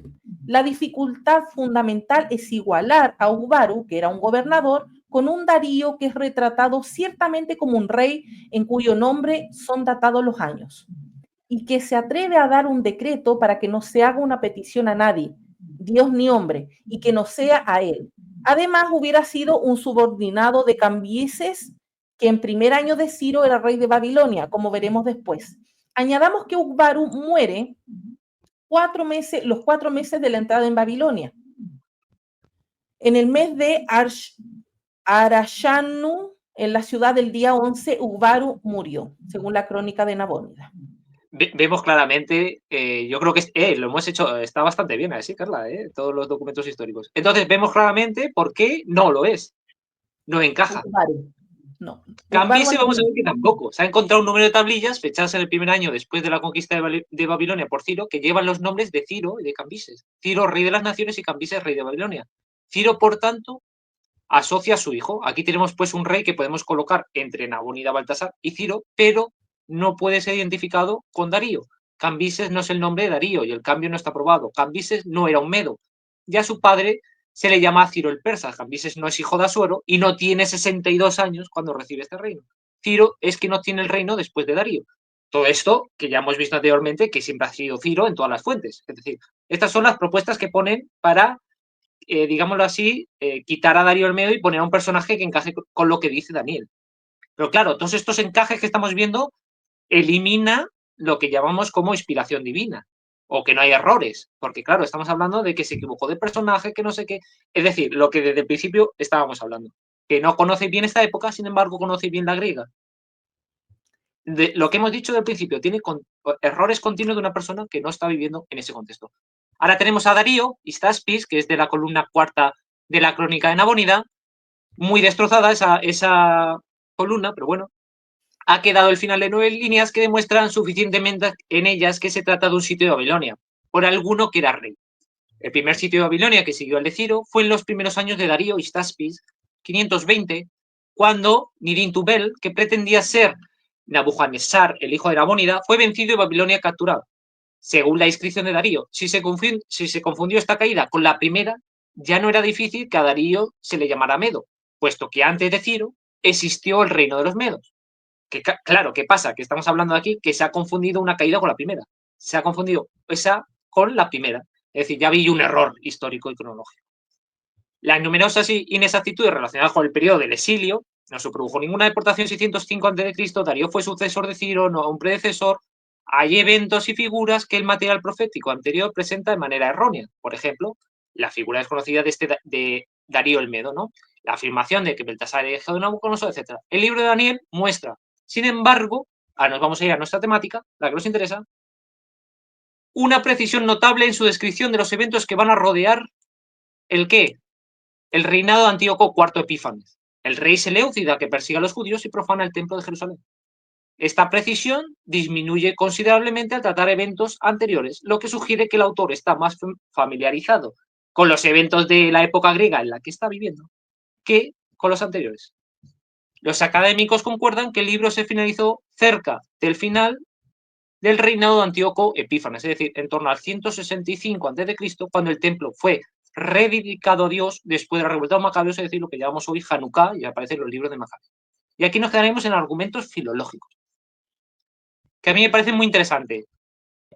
La dificultad fundamental es igualar a Ugbaru, que era un gobernador, con un Darío que es retratado ciertamente como un rey en cuyo nombre son datados los años y que se atreve a dar un decreto para que no se haga una petición a nadie, Dios ni hombre, y que no sea a él. Además, hubiera sido un subordinado de Cambises, que en primer año de Ciro era rey de Babilonia, como veremos después. Añadamos que Ugbaru muere los 4 meses de la entrada en Babilonia. En el mes de Arashanu, en la ciudad del día 11, Ugbaru murió, según la crónica de Nabónidas. Vemos claramente, yo creo que lo hemos hecho, está bastante bien así, Carla, todos los documentos históricos. Entonces vemos claramente por qué no lo es, no encaja. Ugbaru. No. Cambises vamos a ver que tampoco. Se ha encontrado un número de tablillas fechadas en el primer año después de la conquista de Babilonia por Ciro, que llevan los nombres de Ciro y de Cambises. Ciro, rey de las naciones, y Cambises, rey de Babilonia. Ciro, por tanto, asocia a su hijo. Aquí tenemos pues un rey que podemos colocar entre Nabónida, Baltasar y Ciro, pero no puede ser identificado con Darío. Cambises no es el nombre de Darío y el cambio no está aprobado. Cambises no era un medo. Ya su padre se le llama Ciro el persa. Cambises no es hijo de Asuero y no tiene 62 años cuando recibe este reino. Ciro es que no tiene el reino después de Darío. Todo esto que ya hemos visto anteriormente que siempre ha sido Ciro en todas las fuentes. Es decir, estas son las propuestas que ponen para digámoslo así, quitar a Darío el Medo y poner a un personaje que encaje con lo que dice Daniel. Pero claro, todos estos encajes que estamos viendo elimina lo que llamamos como inspiración divina, o que no hay errores, porque claro, estamos hablando de que se equivocó de personaje, que no sé qué, es decir, lo que desde el principio estábamos hablando, que no conoce bien esta época, sin embargo conoce bien la griega. Lo que hemos dicho del principio, tiene errores continuos de una persona que no está viviendo en ese contexto. Ahora tenemos a Darío Histaspes, que es de la columna cuarta de la crónica de Nabónida, muy destrozada esa columna, pero bueno, ha quedado el final de 9 líneas que demuestran suficientemente en ellas que se trata de un sitio de Babilonia, por alguno que era rey. El primer sitio de Babilonia que siguió al de Ciro fue en los primeros años de Darío Histaspes, 520, cuando Nirintubel, que pretendía ser Nabucodonosor, el hijo de Nabónida, fue vencido y Babilonia capturado. Según la inscripción de Darío, si se confundió esta caída con la primera, ya no era difícil que a Darío se le llamara Medo, puesto que antes de Ciro existió el reino de los Medos. Que, claro, ¿qué pasa? Que estamos hablando aquí que se ha confundido una caída con la primera. Se ha confundido esa con la primera. Es decir, ya había un error histórico y cronológico. Las numerosas inexactitudes relacionadas con el periodo del exilio, no se produjo ninguna deportación 605 a.C., Darío fue sucesor de Ciro, no un predecesor. Hay eventos y figuras que el material profético anterior presenta de manera errónea. Por ejemplo, la figura desconocida de Darío el Medo, ¿no? La afirmación de que Beltasar era hijo de Nabucodonosor, etc. El libro de Daniel muestra, sin embargo, ahora nos vamos a ir a nuestra temática, la que nos interesa, una precisión notable en su descripción de los eventos que van a rodear ¿el qué? El reinado de Antíoco IV Epífanes, el rey seleucida que persigue a los judíos y profana el templo de Jerusalén. Esta precisión disminuye considerablemente al tratar eventos anteriores, lo que sugiere que el autor está más familiarizado con los eventos de la época griega en la que está viviendo que con los anteriores. Los académicos concuerdan que el libro se finalizó cerca del final del reinado de Antíoco Epífanes, es decir, en torno al 165 a.C., cuando el templo fue rededicado a Dios después de la revuelta de los Macabeos, es decir, lo que llamamos hoy Hanukkah, y aparecen los libros de Macabeos. Y aquí nos quedaremos en argumentos filológicos, que a mí me parece muy interesante.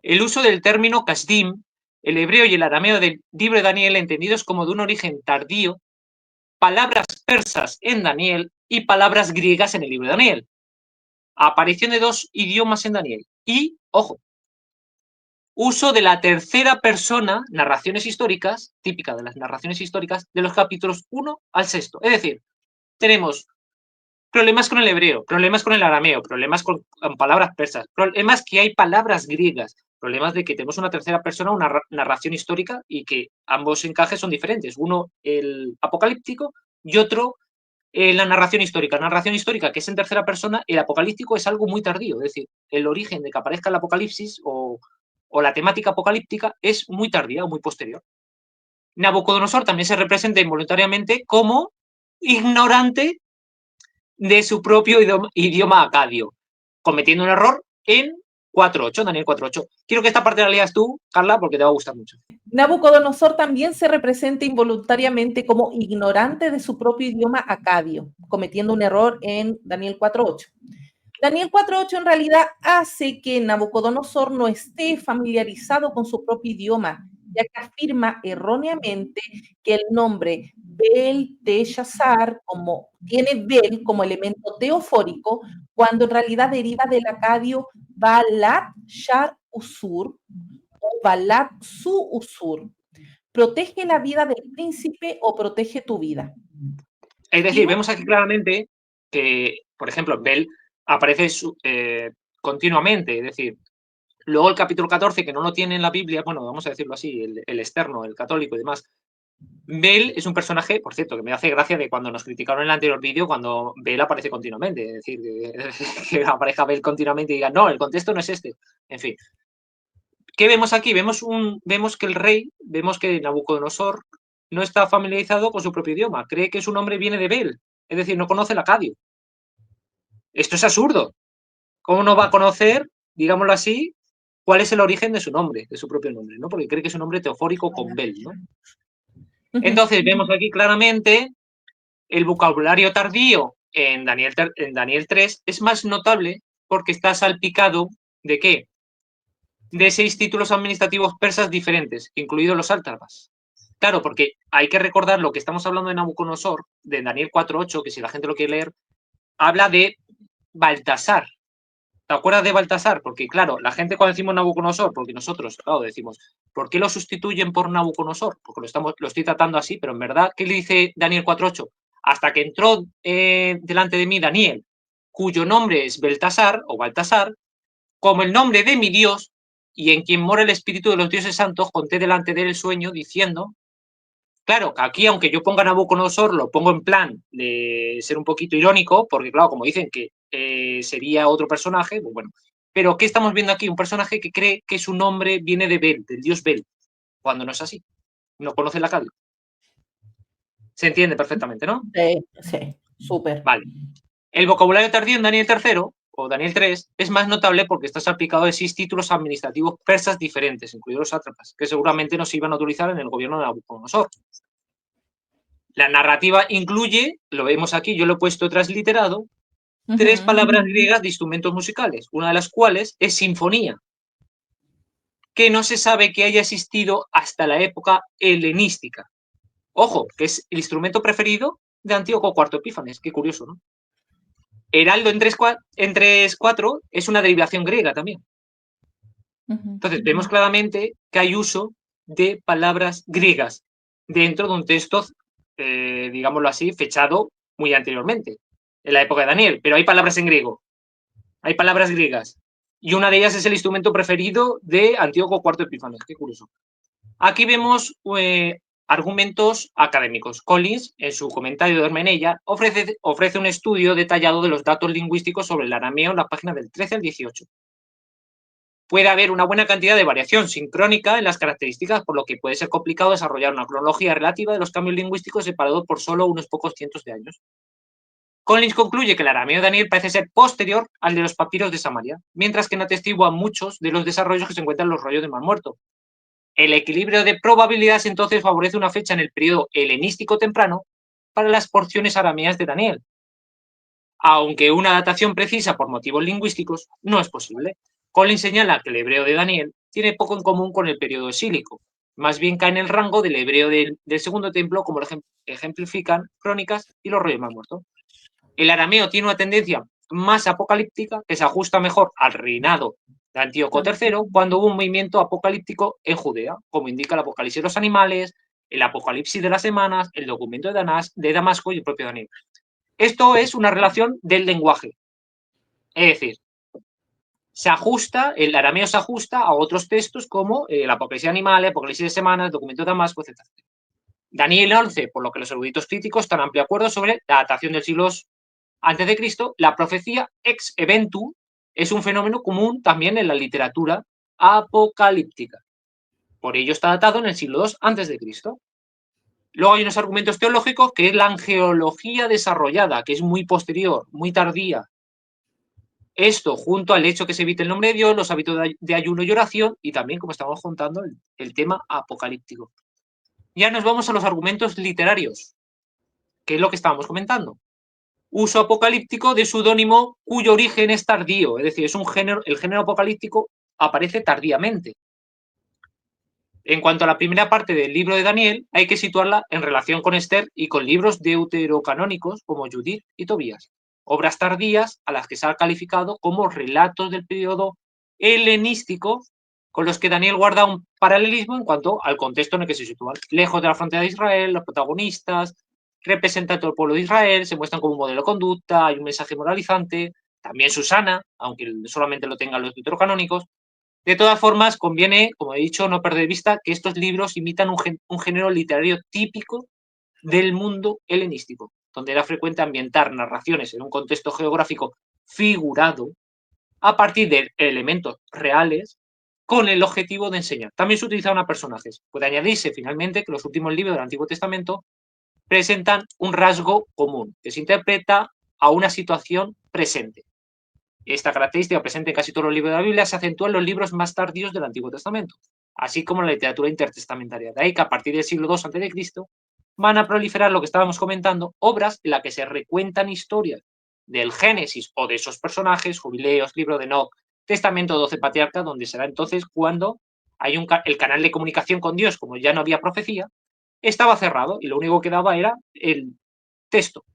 El uso del término Kasdim el hebreo y el arameo del libro de Daniel entendidos como de un origen tardío, palabras persas en Daniel y palabras griegas en el libro de Daniel. Aparición de 2 idiomas en Daniel. Y, ojo, uso de la tercera persona, narraciones históricas, típica de las narraciones históricas, de los capítulos 1 al 6. Es decir, tenemos problemas con el hebreo, problemas con el arameo, problemas con palabras persas, problemas que hay palabras griegas, problemas de que tenemos una tercera persona, una narración histórica y que ambos encajes son diferentes. Uno, el apocalíptico, y otro, la narración histórica. Narración histórica, que es en tercera persona, el apocalíptico es algo muy tardío. Es decir, el origen de que aparezca el apocalipsis o la temática apocalíptica es muy tardía o muy posterior. Nabucodonosor también se representa involuntariamente como ignorante de su propio idioma acadio, cometiendo un error en 4.8, Daniel 4.8. Quiero que esta parte la leas tú, Carla, porque te va a gustar mucho. Nabucodonosor también se representa involuntariamente como ignorante de su propio idioma acadio, cometiendo un error en Daniel 4.8. Daniel 4.8 en realidad hace que Nabucodonosor no esté familiarizado con su propio idioma, ya que afirma erróneamente que el nombre Belteshazzar tiene Bel como elemento teofórico, cuando en realidad deriva del acadio Balat Shar Usur o Balat Su Usur. Protege la vida del príncipe o protege tu vida. Es decir, vemos aquí claramente que, por ejemplo, Bel aparece continuamente, es decir, luego el capítulo 14, que no lo tiene en la Biblia, bueno, vamos a decirlo así, el externo, el católico y demás. Bel es un personaje, por cierto, que me hace gracia de cuando nos criticaron en el anterior vídeo, cuando Bel aparece continuamente, es decir, que aparezca Bel continuamente y digan, no, el contexto no es este. En fin. ¿Qué vemos aquí? Vemos que el rey, vemos que Nabucodonosor no está familiarizado con su propio idioma, cree que su nombre viene de Bel, es decir, no conoce el acadio. Esto es absurdo. ¿Cómo no va a conocer, digámoslo así, cuál es el origen de su nombre, de su propio nombre, ¿no? Porque cree que es un nombre teofórico con Bel, ¿no? Entonces, vemos aquí claramente el vocabulario tardío en Daniel 3 es más notable porque está salpicado ¿de qué? De 6 títulos administrativos persas diferentes, incluidos los sátrapas. Claro, porque hay que recordar lo que estamos hablando de Nabucodonosor, de Daniel 4.8, que si la gente lo quiere leer, habla de Baltasar. ¿Te acuerdas de Baltasar? Porque, claro, la gente cuando decimos Nabucodonosor, porque nosotros, claro, decimos, ¿por qué lo sustituyen por Nabucodonosor? Porque lo estoy tratando así, pero en verdad, ¿qué le dice Daniel 4.8? Hasta que entró delante de mí Daniel, cuyo nombre es Beltasar o Baltasar, como el nombre de mi Dios y en quien mora el espíritu de los dioses santos, conté delante de él el sueño diciendo, claro, que aquí aunque yo ponga Nabucodonosor, lo pongo en plan de ser un poquito irónico, porque claro, como dicen que sería otro personaje, pues bueno, pero ¿qué estamos viendo aquí? Un personaje que cree que su nombre viene de Bel, del dios Bel, cuando no es así, no conoce la calle. Se entiende perfectamente, ¿no? Sí, súper. Vale. El vocabulario tardío en Daniel III o Daniel 3 es más notable porque está salpicado de 6 títulos administrativos persas diferentes, incluidos los sátrapas, que seguramente no se iban a utilizar en el gobierno de Nabucodonosor. La narrativa incluye, lo vemos aquí, yo lo he puesto transliterado, 3 palabras griegas de instrumentos musicales, una de las cuales es sinfonía, que no se sabe que haya existido hasta la época helenística. Ojo, que es el instrumento preferido de Antíoco IV Epífanes, qué curioso, ¿no? Heraldo en 3.4 es una derivación griega también. Entonces, vemos claramente que hay uso de palabras griegas dentro de un texto, digámoslo así, fechado muy anteriormente, en la época de Daniel, pero hay palabras en griego, hay palabras griegas, y una de ellas es el instrumento preferido de Antíoco IV Epífanes, qué curioso. Aquí vemos argumentos académicos. Collins, en su comentario de Ormenella, ofrece un estudio detallado de los datos lingüísticos sobre el arameo en las páginas del 13 al 18. Puede haber una buena cantidad de variación sincrónica en las características, por lo que puede ser complicado desarrollar una cronología relativa de los cambios lingüísticos separados por solo unos pocos cientos de años. Collins concluye que el arameo de Daniel parece ser posterior al de los papiros de Samaria, mientras que no atestigua muchos de los desarrollos que se encuentran en los rollos de Mar Muerto. El equilibrio de probabilidades entonces favorece una fecha en el periodo helenístico temprano para las porciones arameas de Daniel, aunque una datación precisa por motivos lingüísticos no es posible. Collins señala que el hebreo de Daniel tiene poco en común con el periodo exílico, Más bien cae en el rango del hebreo del Segundo Templo, como lo ejemplifican Crónicas y los Reyes Más Muertos. El arameo tiene una tendencia más apocalíptica que se ajusta mejor al reinado de Antíoco III, cuando hubo un movimiento apocalíptico en Judea, como indica el Apocalipsis de los animales, el Apocalipsis de las semanas, el documento de Damasco y el propio Daniel. Esto es una relación del lenguaje. Es decir, el arameo se ajusta a otros textos como el Apocalipsis de animales, el Apocalipsis de semanas, el documento de Damasco, etc. Daniel 11, por lo que los eruditos críticos están en amplio acuerdo sobre la datación del siglo antes de Cristo, la profecía ex eventu es un fenómeno común también en la literatura apocalíptica. Por ello está datado en el siglo II antes de Cristo. Luego hay unos argumentos teológicos que es la angeología desarrollada, que es muy posterior, muy tardía. Esto junto al hecho que se evite el nombre de Dios, los hábitos de ayuno y oración y también, como estamos contando, el tema apocalíptico. Ya nos vamos a los argumentos literarios, que es lo que estábamos comentando. Uso apocalíptico de seudónimo cuyo origen es tardío, es decir, es un género, el género apocalíptico aparece tardíamente. En cuanto a la primera parte del libro de Daniel, hay que situarla en relación con Esther y con libros deuterocanónicos como Judith y Tobías, obras tardías a las que se ha calificado como relatos del periodo helenístico, con los que Daniel guarda un paralelismo en cuanto al contexto en el que se sitúan. Lejos de la frontera de Israel, los protagonistas representan a todo el pueblo de Israel, se muestran como un modelo de conducta, hay un mensaje moralizante, también Susana, aunque solamente lo tengan los deuterocanónicos. De todas formas, conviene, como he dicho, no perder de vista que estos libros imitan un género literario típico del mundo helenístico, donde era frecuente ambientar narraciones en un contexto geográfico figurado a partir de elementos reales con el objetivo de enseñar. También se utilizaban a personajes. Puede añadirse finalmente que los últimos libros del Antiguo Testamento presentan un rasgo común, que se interpreta a una situación presente. Esta característica presente en casi todos los libros de la Biblia se acentúa en los libros más tardíos del Antiguo Testamento, así como en la literatura intertestamentaria. De ahí que a partir del siglo II a.C. van a proliferar lo que estábamos comentando, obras en las que se recuentan historias del Génesis o de esos personajes, Jubileos, Libro de Enoc, Testamento 12 Patriarcas, donde será entonces cuando hay el canal de comunicación con Dios, como ya no había profecía, estaba cerrado y lo único que daba era el texto.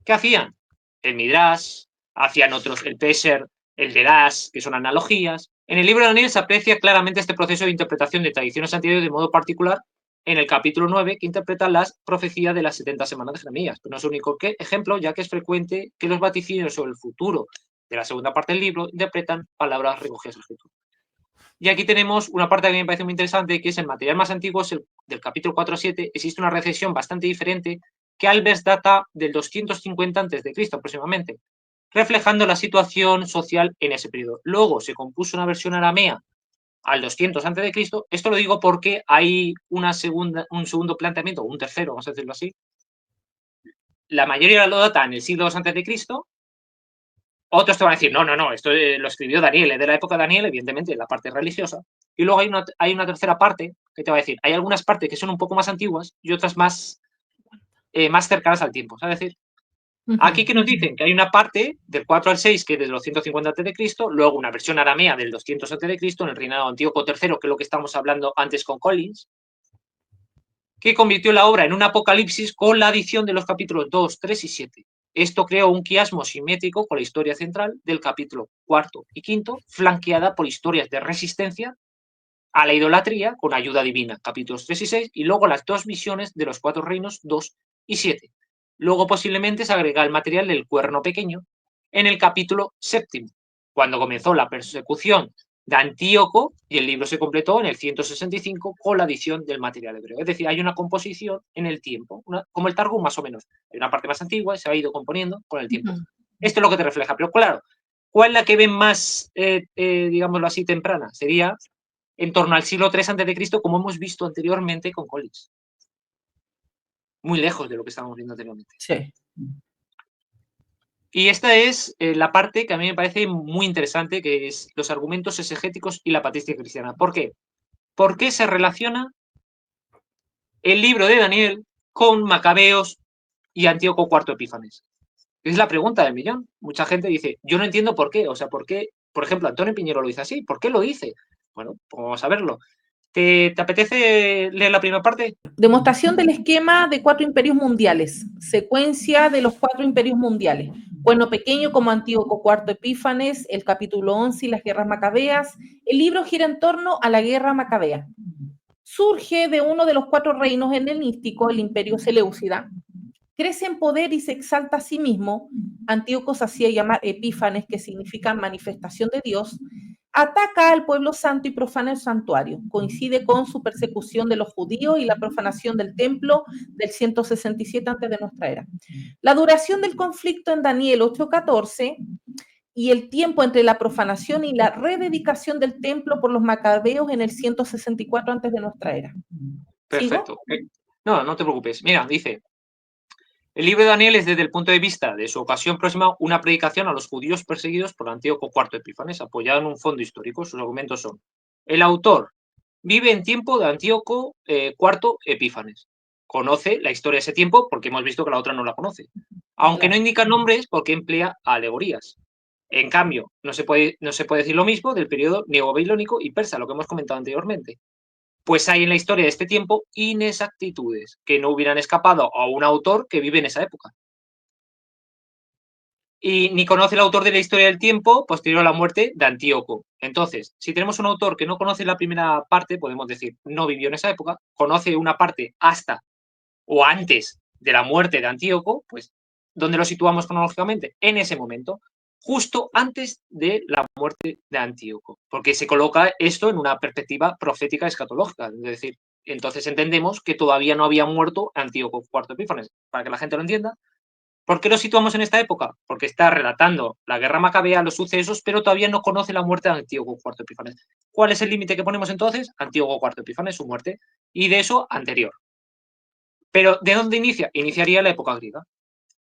¿Qué hacían? El Midrash, hacían otros, el Pesher, el Dedash, que son analogías. En el libro de Daniel se aprecia claramente este proceso de interpretación de tradiciones anteriores de modo particular en el capítulo 9, que interpreta las profecías de las 70 semanas de Jeremías. Pero no es el único ejemplo, ya que es frecuente que los vaticinios sobre el futuro de la segunda parte del libro interpretan palabras recogidas en el futuro. Y aquí tenemos una parte que me parece muy interesante, que es el material más antiguo, es del capítulo 4 a 7. Existe una recesión bastante diferente que Albers data del 250 a.C. aproximadamente, reflejando la situación social en ese periodo. Luego se compuso una versión aramea al 200 a.C. Esto lo digo porque hay un segundo planteamiento, o un tercero, vamos a decirlo así. La mayoría lo data en el siglo II a.C., otros te van a decir, no, esto lo escribió Daniel, es de la época de Daniel, evidentemente, la parte religiosa. Y luego hay una tercera parte que te va a decir, hay algunas partes que son un poco más antiguas y otras más cercanas al tiempo. ¿Sabes? Es decir, aquí que nos dicen que hay una parte del 4 al 6 que es de los 150 a.C., luego una versión aramea del 200 a.C. en el reinado de Antíoco III, que es lo que estamos hablando antes con Collins, que convirtió la obra en un apocalipsis con la adición de los capítulos 2, 3 y 7. Esto creó un quiasmo simétrico con la historia central del capítulo 4 y 5, flanqueada por historias de resistencia a la idolatría con ayuda divina, capítulos 3 y 6, y luego las dos visiones de los 4 reinos 2 y 7. Luego posiblemente se agrega el material del cuerno pequeño en el capítulo 7, cuando comenzó la persecución de Antíoco y el libro se completó en el 165 con la adición del material hebreo. Es decir, hay una composición en el tiempo, como el Targum más o menos. Hay una parte más antigua y se ha ido componiendo con el tiempo. Esto es lo que te refleja. Pero claro, ¿cuál es la que ven más, digámoslo así, temprana? Sería en torno al siglo III a.C., como hemos visto anteriormente con Collins. Muy lejos de lo que estábamos viendo anteriormente. Sí. Y esta es la parte que a mí me parece muy interesante, que es los argumentos exegéticos y la patrística cristiana. ¿Por qué? ¿Por qué se relaciona el libro de Daniel con Macabeos y Antíoco IV Epífanes? Es la pregunta del millón. Mucha gente dice, yo no entiendo por qué. O sea, ¿por qué? Por ejemplo, Antonio Piñero lo dice así. ¿Por qué lo dice? Bueno, pues vamos a verlo. ¿Te apetece leer la primera parte? Demostración del esquema de 4 imperios mundiales. Secuencia de los 4 imperios mundiales. Cuerno Pequeño como Antíoco IV Epífanes, el capítulo 11 y las guerras macabeas. El libro gira en torno a la guerra macabea. Surge de uno de los 4 reinos helenísticos, el imperio Seleucida. Crece en poder y se exalta a sí mismo. Antíoco se hacía llamar Epífanes, que significa manifestación de Dios. Ataca al pueblo santo y profana el santuario. Coincide con su persecución de los judíos y la profanación del templo del 167 antes de nuestra era. La duración del conflicto en Daniel 8:14 y el tiempo entre la profanación y la rededicación del templo por los macabeos en el 164 antes de nuestra era. ¿Sigo? Perfecto. No, no te preocupes. Mira, dice, el libro de Daniel es desde el punto de vista de su ocasión próxima una predicación a los judíos perseguidos por Antíoco IV Epífanes, apoyado en un fondo histórico. Sus argumentos son, el autor vive en tiempo de Antíoco IV Epífanes. Conoce la historia de ese tiempo porque hemos visto que la otra no la conoce. Aunque no indica nombres porque emplea alegorías. En cambio, no se puede decir lo mismo del periodo neobabilónico y persa, lo que hemos comentado anteriormente. Pues hay en la historia de este tiempo inexactitudes que no hubieran escapado a un autor que vive en esa época. Y ni conoce el autor de la historia del tiempo posterior a la muerte de Antíoco. Entonces, si tenemos un autor que no conoce la primera parte, podemos decir, no vivió en esa época, conoce una parte hasta o antes de la muerte de Antíoco, pues, ¿dónde lo situamos cronológicamente? En ese momento, justo antes de la muerte de Antíoco, porque se coloca esto en una perspectiva profética escatológica, es decir, entonces entendemos que todavía no había muerto Antíoco IV Epífanes. Para que la gente lo entienda, ¿por qué lo situamos en esta época? Porque está relatando la guerra macabea, los sucesos, pero todavía no conoce la muerte de Antíoco IV Epífanes. ¿Cuál es el límite que ponemos entonces? Antíoco IV Epífanes, su muerte, y de eso anterior. Pero ¿de dónde inicia? Iniciaría la época griega.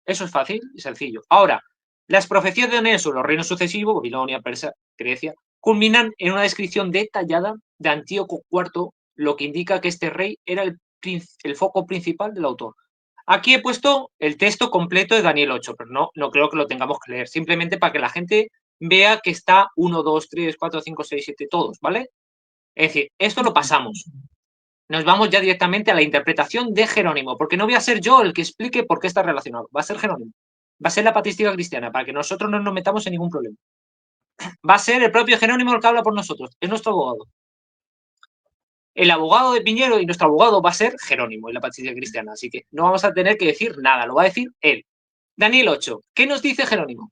Eso es fácil y sencillo. Ahora, las profecías de Daniel sobre los reinos sucesivos, Babilonia, Persia, Grecia, culminan en una descripción detallada de Antíoco IV, lo que indica que este rey era el foco principal del autor. Aquí he puesto el texto completo de Daniel 8, pero no creo que lo tengamos que leer, simplemente para que la gente vea que está 1, 2, 3, 4, 5, 6, 7, todos, ¿vale? Es decir, esto lo pasamos. Nos vamos ya directamente a la interpretación de Jerónimo, porque no voy a ser yo el que explique por qué está relacionado, va a ser Jerónimo. Va a ser la patrística cristiana, para que nosotros no nos metamos en ningún problema. Va a ser el propio Jerónimo el que habla por nosotros, es nuestro abogado. El abogado de Piñero y nuestro abogado va a ser Jerónimo y la patrística cristiana, así que no vamos a tener que decir nada, lo va a decir él. Daniel 8, ¿qué nos dice Jerónimo?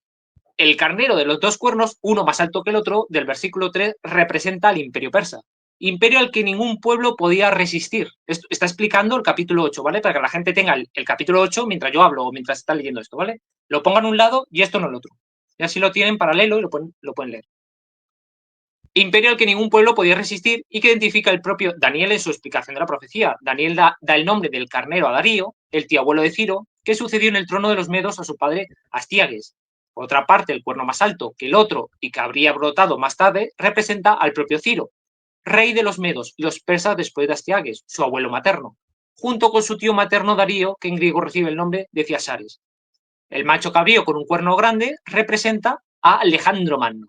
El carnero de los dos cuernos, uno más alto que el otro, del versículo 3, representa al imperio persa. Imperio al que ningún pueblo podía resistir. Esto está explicando el capítulo 8, ¿vale? Para que la gente tenga el capítulo 8 mientras yo hablo o mientras está leyendo esto, ¿vale? Lo pongan un lado y esto en el otro. Y así lo tienen paralelo y lo pueden leer. Imperio al que ningún pueblo podía resistir y que identifica el propio Daniel en su explicación de la profecía. Daniel da el nombre del carnero a Darío, el tío abuelo de Ciro, que sucedió en el trono de los medos a su padre Astiages. Por otra parte, el cuerno más alto que el otro y que habría brotado más tarde representa al propio Ciro, rey de los medos y los persas después de Astiages, su abuelo materno, junto con su tío materno Darío, que en griego recibe el nombre de Ciasares. El macho cabrío con un cuerno grande representa a Alejandro Magno,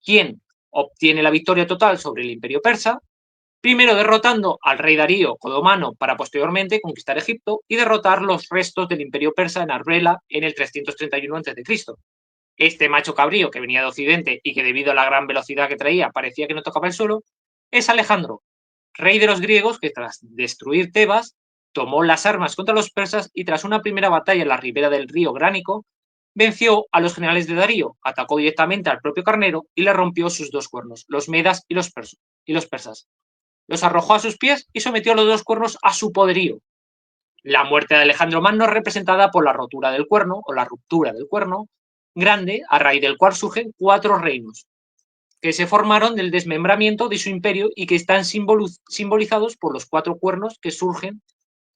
quien obtiene la victoria total sobre el imperio persa, primero derrotando al rey Darío Codomano para posteriormente conquistar Egipto y derrotar los restos del imperio persa en Arbela en el 331 a.C. Este macho cabrío que venía de Occidente y que debido a la gran velocidad que traía parecía que no tocaba el suelo, es Alejandro, rey de los griegos que tras destruir Tebas tomó las armas contra los persas y tras una primera batalla en la ribera del río Gránico venció a los generales de Darío, atacó directamente al propio carnero y le rompió sus dos cuernos, los medas y los persas. Los arrojó a sus pies y sometió a los dos cuernos a su poderío. La muerte de Alejandro Magno es representada por la rotura del cuerno o la ruptura del cuerno grande, a raíz del cual surgen 4 reinos que se formaron del desmembramiento de su imperio y que están simbolizados por los 4 cuernos que surgen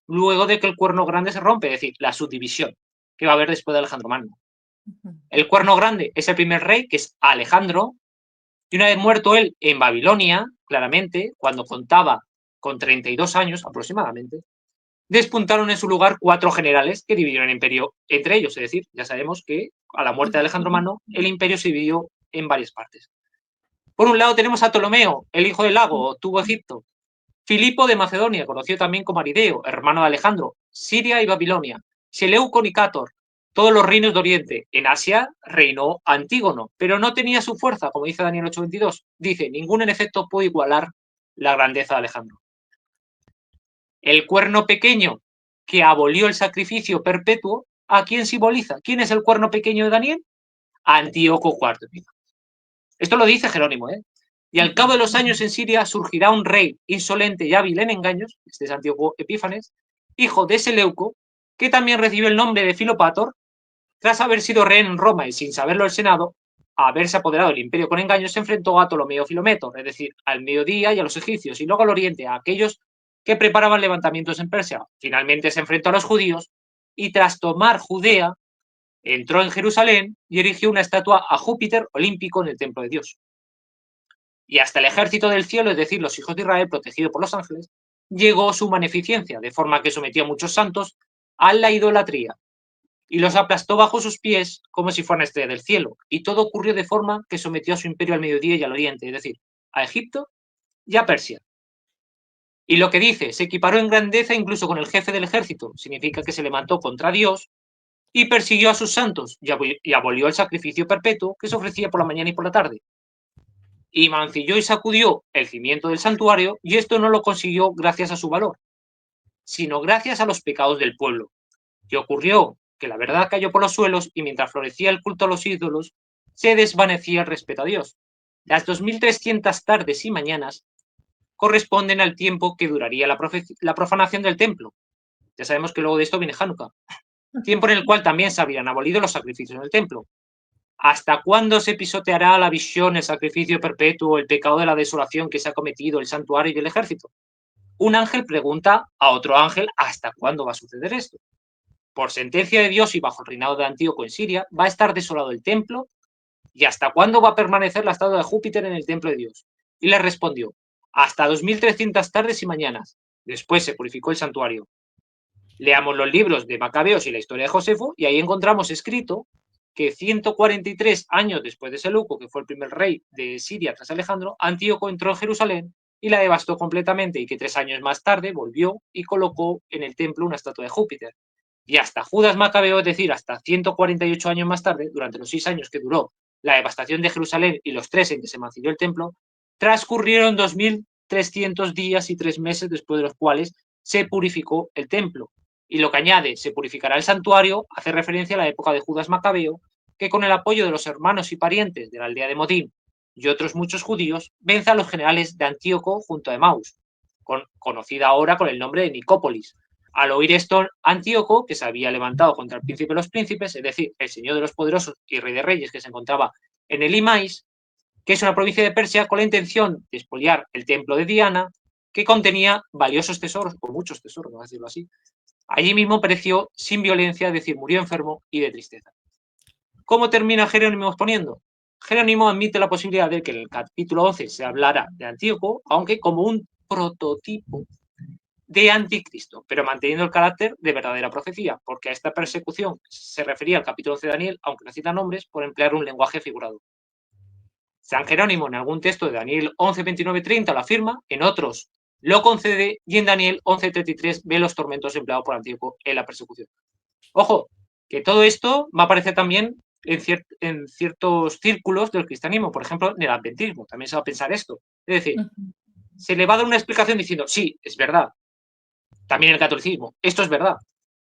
luego de que el cuerno grande se rompe, es decir, la subdivisión que va a haber después de Alejandro Magno. El cuerno grande es el primer rey, que es Alejandro, y una vez muerto él en Babilonia, claramente, cuando contaba con 32 años aproximadamente, despuntaron en su lugar 4 generales que dividieron el imperio entre ellos. Es decir, ya sabemos que a la muerte de Alejandro Magno, el imperio se dividió en varias partes. Por un lado tenemos a Ptolomeo, el hijo del lago, obtuvo Egipto. Filipo de Macedonia, conocido también como Arideo, hermano de Alejandro, Siria y Babilonia. Seleuco Nicator, todos los reinos de Oriente. En Asia reinó Antígono, pero no tenía su fuerza, como dice Daniel 8:22. Dice, ninguno en efecto puede igualar la grandeza de Alejandro. El cuerno pequeño que abolió el sacrificio perpetuo, ¿a quién simboliza? ¿Quién es el cuerno pequeño de Daniel? Antíoco IV. Esto lo dice Jerónimo, ¿eh? Y al cabo de los años en Siria surgirá un rey insolente y hábil en engaños, este es Antíoco Epífanes, hijo de Seleuco, que también recibe el nombre de Filopator, tras haber sido rey en Roma y sin saberlo el Senado, a haberse apoderado del imperio con engaños, se enfrentó a Ptolomeo Filometor, es decir, al mediodía y a los egipcios, y luego al oriente, a aquellos que preparaban levantamientos en Persia. Finalmente se enfrentó a los judíos y tras tomar Judea, entró en Jerusalén y erigió una estatua a Júpiter olímpico en el templo de Dios. Y hasta el ejército del cielo, es decir, los hijos de Israel, protegido por los ángeles, llegó su magnificencia, de forma que sometió a muchos santos a la idolatría y los aplastó bajo sus pies como si fueran estrella del cielo. Y todo ocurrió de forma que sometió a su imperio al mediodía y al oriente, es decir, a Egipto y a Persia. Y lo que dice, se equiparó en grandeza incluso con el jefe del ejército, significa que se levantó contra Dios y persiguió a sus santos y abolió el sacrificio perpetuo que se ofrecía por la mañana y por la tarde. Y mancilló y sacudió el cimiento del santuario, y esto no lo consiguió gracias a su valor, sino gracias a los pecados del pueblo. Y ocurrió que la verdad cayó por los suelos y mientras florecía el culto a los ídolos, se desvanecía el respeto a Dios. Las 2300 tardes y mañanas corresponden al tiempo que duraría la profanación del templo. Ya sabemos que luego de esto viene Hanukkah, tiempo en el cual también se habían abolido los sacrificios en el templo. ¿Hasta cuándo se pisoteará la visión, el sacrificio perpetuo, el pecado de la desolación que se ha cometido el santuario y el ejército? Un ángel pregunta a otro ángel ¿hasta cuándo va a suceder esto? Por sentencia de Dios y bajo el reinado de Antíoco en Siria, va a estar desolado el templo y ¿hasta cuándo va a permanecer la estatua de Júpiter en el templo de Dios? Y le respondió, hasta 2300 tardes y mañanas. Después se purificó el santuario. Leamos los libros de Macabeos y la historia de Josefo y ahí encontramos escrito que 143 años después de Seleuco, que fue el primer rey de Siria tras Alejandro, Antíoco entró en Jerusalén y la devastó completamente y que 3 años más tarde volvió y colocó en el templo una estatua de Júpiter. Y hasta Judas Macabeo, es decir, hasta 148 años más tarde, durante los 6 años que duró la devastación de Jerusalén y los 3 en que se mancilló el templo, transcurrieron 2300 días y 3 meses después de los cuales se purificó el templo. Y lo que añade, se purificará el santuario, hace referencia a la época de Judas Macabeo, que con el apoyo de los hermanos y parientes de la aldea de Modín y otros muchos judíos, vence a los generales de Antíoco junto a Emaús, conocida ahora con el nombre de Nicópolis. Al oír esto, Antíoco, que se había levantado contra el príncipe de los príncipes, es decir, el señor de los poderosos y rey de reyes, que se encontraba en el Imais, que es una provincia de Persia, con la intención de expoliar el templo de Diana, que contenía valiosos tesoros, o muchos tesoros, vamos a decirlo así. Allí mismo pereció sin violencia, es decir, murió enfermo y de tristeza. ¿Cómo termina Jerónimo exponiendo? Jerónimo admite la posibilidad de que en el capítulo 11 se hablara de Antíoco, aunque como un prototipo de anticristo, pero manteniendo el carácter de verdadera profecía, porque a esta persecución se refería al capítulo 11 de Daniel, aunque no cita nombres, por emplear un lenguaje figurado. San Jerónimo en algún texto de Daniel 11, 29, 30 lo afirma, en otros lo concede y en Daniel 11, 33 ve los tormentos empleados por Antíoco en la persecución. Ojo, que todo esto va a aparecer también en ciertos círculos del cristianismo, por ejemplo, en el adventismo, también se va a pensar esto. Es decir, se le va a dar una explicación diciendo, sí, es verdad. También el catolicismo, esto es verdad.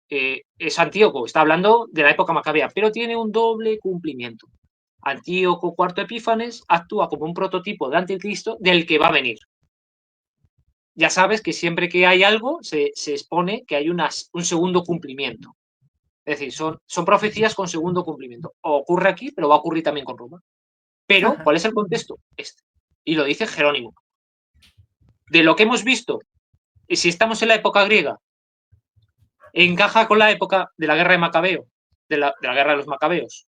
Es Antíoco, está hablando de la época macabea, pero tiene un doble cumplimiento. Antíoco IV Epífanes actúa como un prototipo de anticristo del que va a venir. Ya sabes que siempre que hay algo se expone que hay un segundo cumplimiento. Es decir, son profecías con segundo cumplimiento. O ocurre aquí, pero va a ocurrir también con Roma. Pero, ¿cuál es el contexto? Este. Y lo dice Jerónimo. De lo que hemos visto, y si estamos en la época griega, encaja con la época de la guerra de Macabeo, de la guerra de los Macabeos.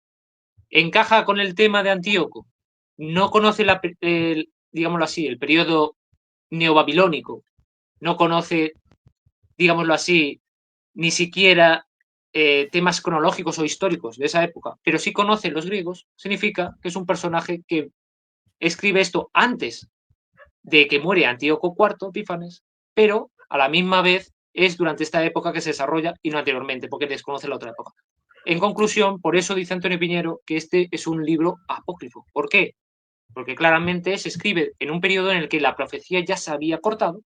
Encaja con el tema de Antíoco. No conoce, digámoslo así, el periodo neobabilónico. No conoce, digámoslo así, ni siquiera temas cronológicos o históricos de esa época, pero sí conoce los griegos, significa que es un personaje que escribe esto antes de que muere Antíoco IV Epífanes, pero a la misma vez es durante esta época que se desarrolla y no anteriormente, porque desconoce la otra época. En conclusión, por eso dice Antonio Piñero que este es un libro apócrifo. ¿Por qué? Porque claramente se escribe en un periodo en el que la profecía ya se había cortado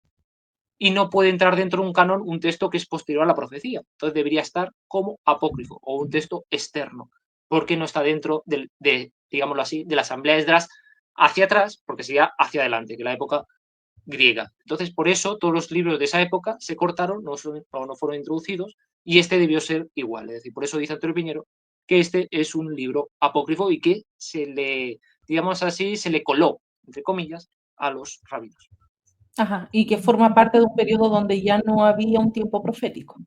y no puede entrar dentro de un canon un texto que es posterior a la profecía. Entonces debería estar como apócrifo o un texto externo, porque no está dentro digámoslo así, de la asamblea de Esdras hacia atrás, porque sería hacia adelante, que la época griega. Entonces, por eso todos los libros de esa época se cortaron o no fueron introducidos y este debió ser igual. Es decir, por eso dice Antonio Piñero que este es un libro apócrifo y que se le, digamos así, se le coló, entre comillas, a los rabinos. Ajá, y que forma parte de un periodo donde ya no había un tiempo profético.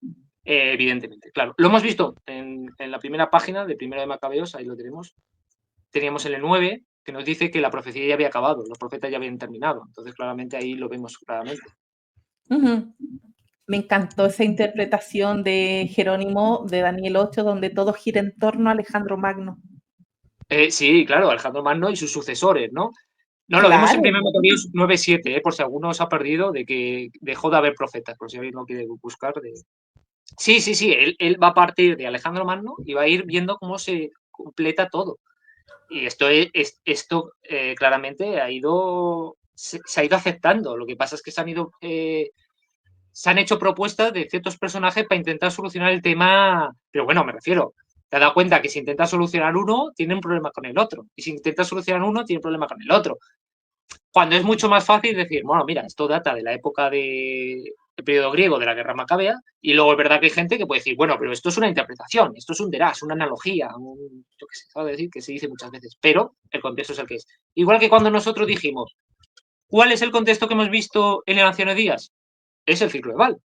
Evidentemente, claro. Lo hemos visto en la primera página de Primero de Macabeos, ahí lo tenemos. Teníamos el 9, que nos dice que la profecía ya había acabado, los profetas ya habían terminado. Entonces, claramente ahí lo vemos claramente. Me encantó esa interpretación de Jerónimo de Daniel 8, donde todo gira en torno a Alejandro Magno. Sí, claro, Alejandro Magno y sus sucesores, ¿no? No, lo vemos en Claro. 1 Macabeos 9:7, por si alguno se ha perdido de que dejó de haber profetas, por si alguien lo quiere buscar. Sí, él va a partir de Alejandro Magno y va a ir viendo cómo se completa todo. Y esto claramente se ha ido aceptando. Lo que pasa es que se han hecho propuestas de ciertos personajes para intentar solucionar el tema, pero bueno, me refiero, te has dado cuenta que si intentas solucionar uno, tiene un problema con el otro, y si intentas solucionar uno, tiene un problema con el otro. Cuando es mucho más fácil decir, bueno, mira, esto data de la época del periodo griego de la guerra macabea, y luego es verdad que hay gente que puede decir, bueno, pero esto es una interpretación, esto es un deraz, una analogía, yo qué sé, ¿sabes decir? Que se dice muchas veces, pero el contexto es el que es. Igual que cuando nosotros dijimos, ¿cuál es el contexto que hemos visto en el Anciano de Días? Es el ciclo de Baal.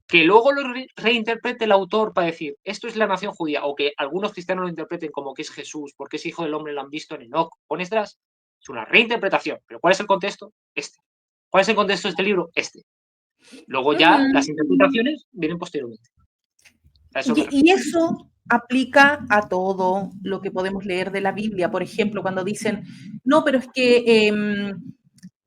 Que luego lo reinterprete el autor para decir, esto es la nación judía, o que algunos cristianos lo interpreten como que es Jesús, porque es hijo del hombre, lo han visto en Enoch, con Esdras, es una reinterpretación. ¿Pero cuál es el contexto? Este. ¿Cuál es el contexto de este libro? Este. Luego ya las interpretaciones vienen posteriormente. A eso me refiero. Y eso aplica a todo lo que podemos leer de la Biblia. Por ejemplo, cuando dicen, no, pero es que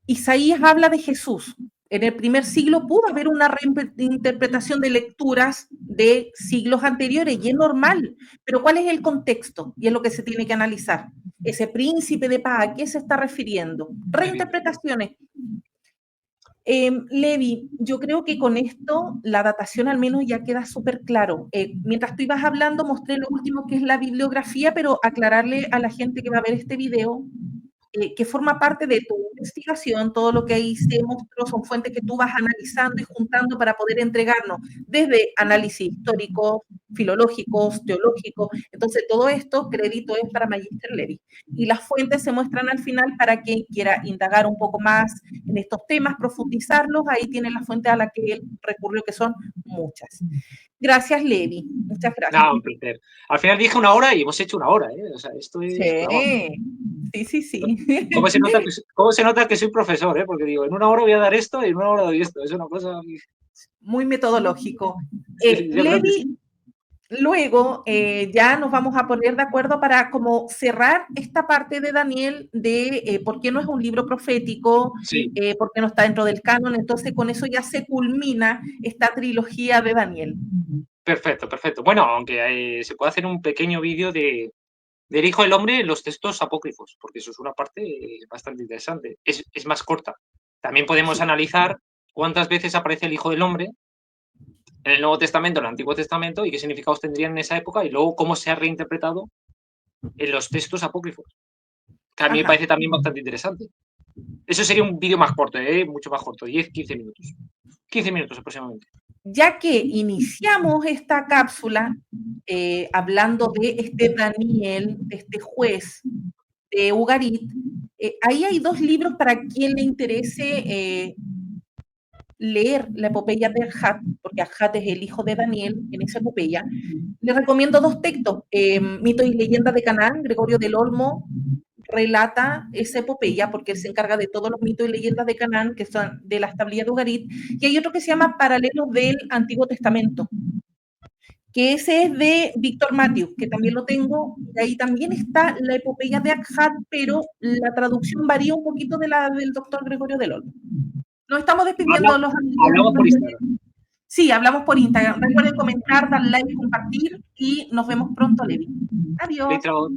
Isaías habla de Jesús. En el primer siglo pudo haber una reinterpretación de lecturas de siglos anteriores y es normal, pero ¿cuál es el contexto? Y es lo que se tiene que analizar. Ese príncipe de paz, ¿a qué se está refiriendo? Reinterpretaciones. Levi, yo creo que con esto la datación al menos ya queda súper claro. Mientras tú ibas hablando, mostré lo último que es la bibliografía, pero aclararle a la gente que va a ver este video que forma parte de tu investigación, todo lo que ahí se mostró son fuentes que tú vas analizando y juntando para poder entregarnos desde análisis históricos, filológicos, teológicos. Entonces, todo esto, crédito es para Magister Levi. Y las fuentes se muestran al final para quien quiera indagar un poco más en estos temas, profundizarlos, ahí tienen las fuentes a las que él recurrió, que son muchas. Gracias, Levi. Muchas gracias. No, un placer. Al final dije 1 hora y hemos hecho 1 hora, ¿eh? O sea, esto es bravo. Sí. ¿Cómo se nota que soy profesor, eh? Porque digo, en 1 hora voy a dar esto y en 1 hora doy esto. Es una cosa... Muy metodológico. Yo creo que sí. Levi, luego ya nos vamos a poner de acuerdo para como cerrar esta parte de Daniel de por qué no es un libro profético, Sí. por qué no está dentro del canon. Entonces con eso ya se culmina esta trilogía de Daniel. Perfecto. Bueno, aunque se puede hacer un pequeño vídeo del Hijo del Hombre en los textos apócrifos, porque eso es una parte bastante interesante. Es más corta. También podemos analizar cuántas veces aparece el Hijo del Hombre en el Nuevo Testamento, en el Antiguo Testamento, y qué significados tendrían en esa época, y luego cómo se ha reinterpretado en los textos apócrifos. Que a mí me parece también bastante interesante. Eso sería un vídeo más corto, mucho más corto, 10-15 minutos. 15 minutos aproximadamente. Ya que iniciamos esta cápsula hablando de este Daniel, de este juez de Ugarit, ahí hay 2 libros para quien le interese leer la epopeya de Arjat, porque Arjat es el hijo de Daniel en esa epopeya. Les recomiendo 2 textos, Mitos y leyendas de Canaán, Gregorio del Olmo relata esa epopeya porque él se encarga de todos los mitos y leyendas de Canaán, que son de las tablillas de Ugarit, y hay otro que se llama Paralelos del Antiguo Testamento. que ese es de Víctor Matthews, que también lo tengo, y ahí también está la epopeya de Akhat, pero la traducción varía un poquito de la del doctor Gregorio del Olmo. Nos estamos despidiendo los amigos. Hablamos por Instagram. Sí, hablamos por Instagram. Recuerden comentar, dar like, compartir y nos vemos pronto, Levi. Adiós. Chao.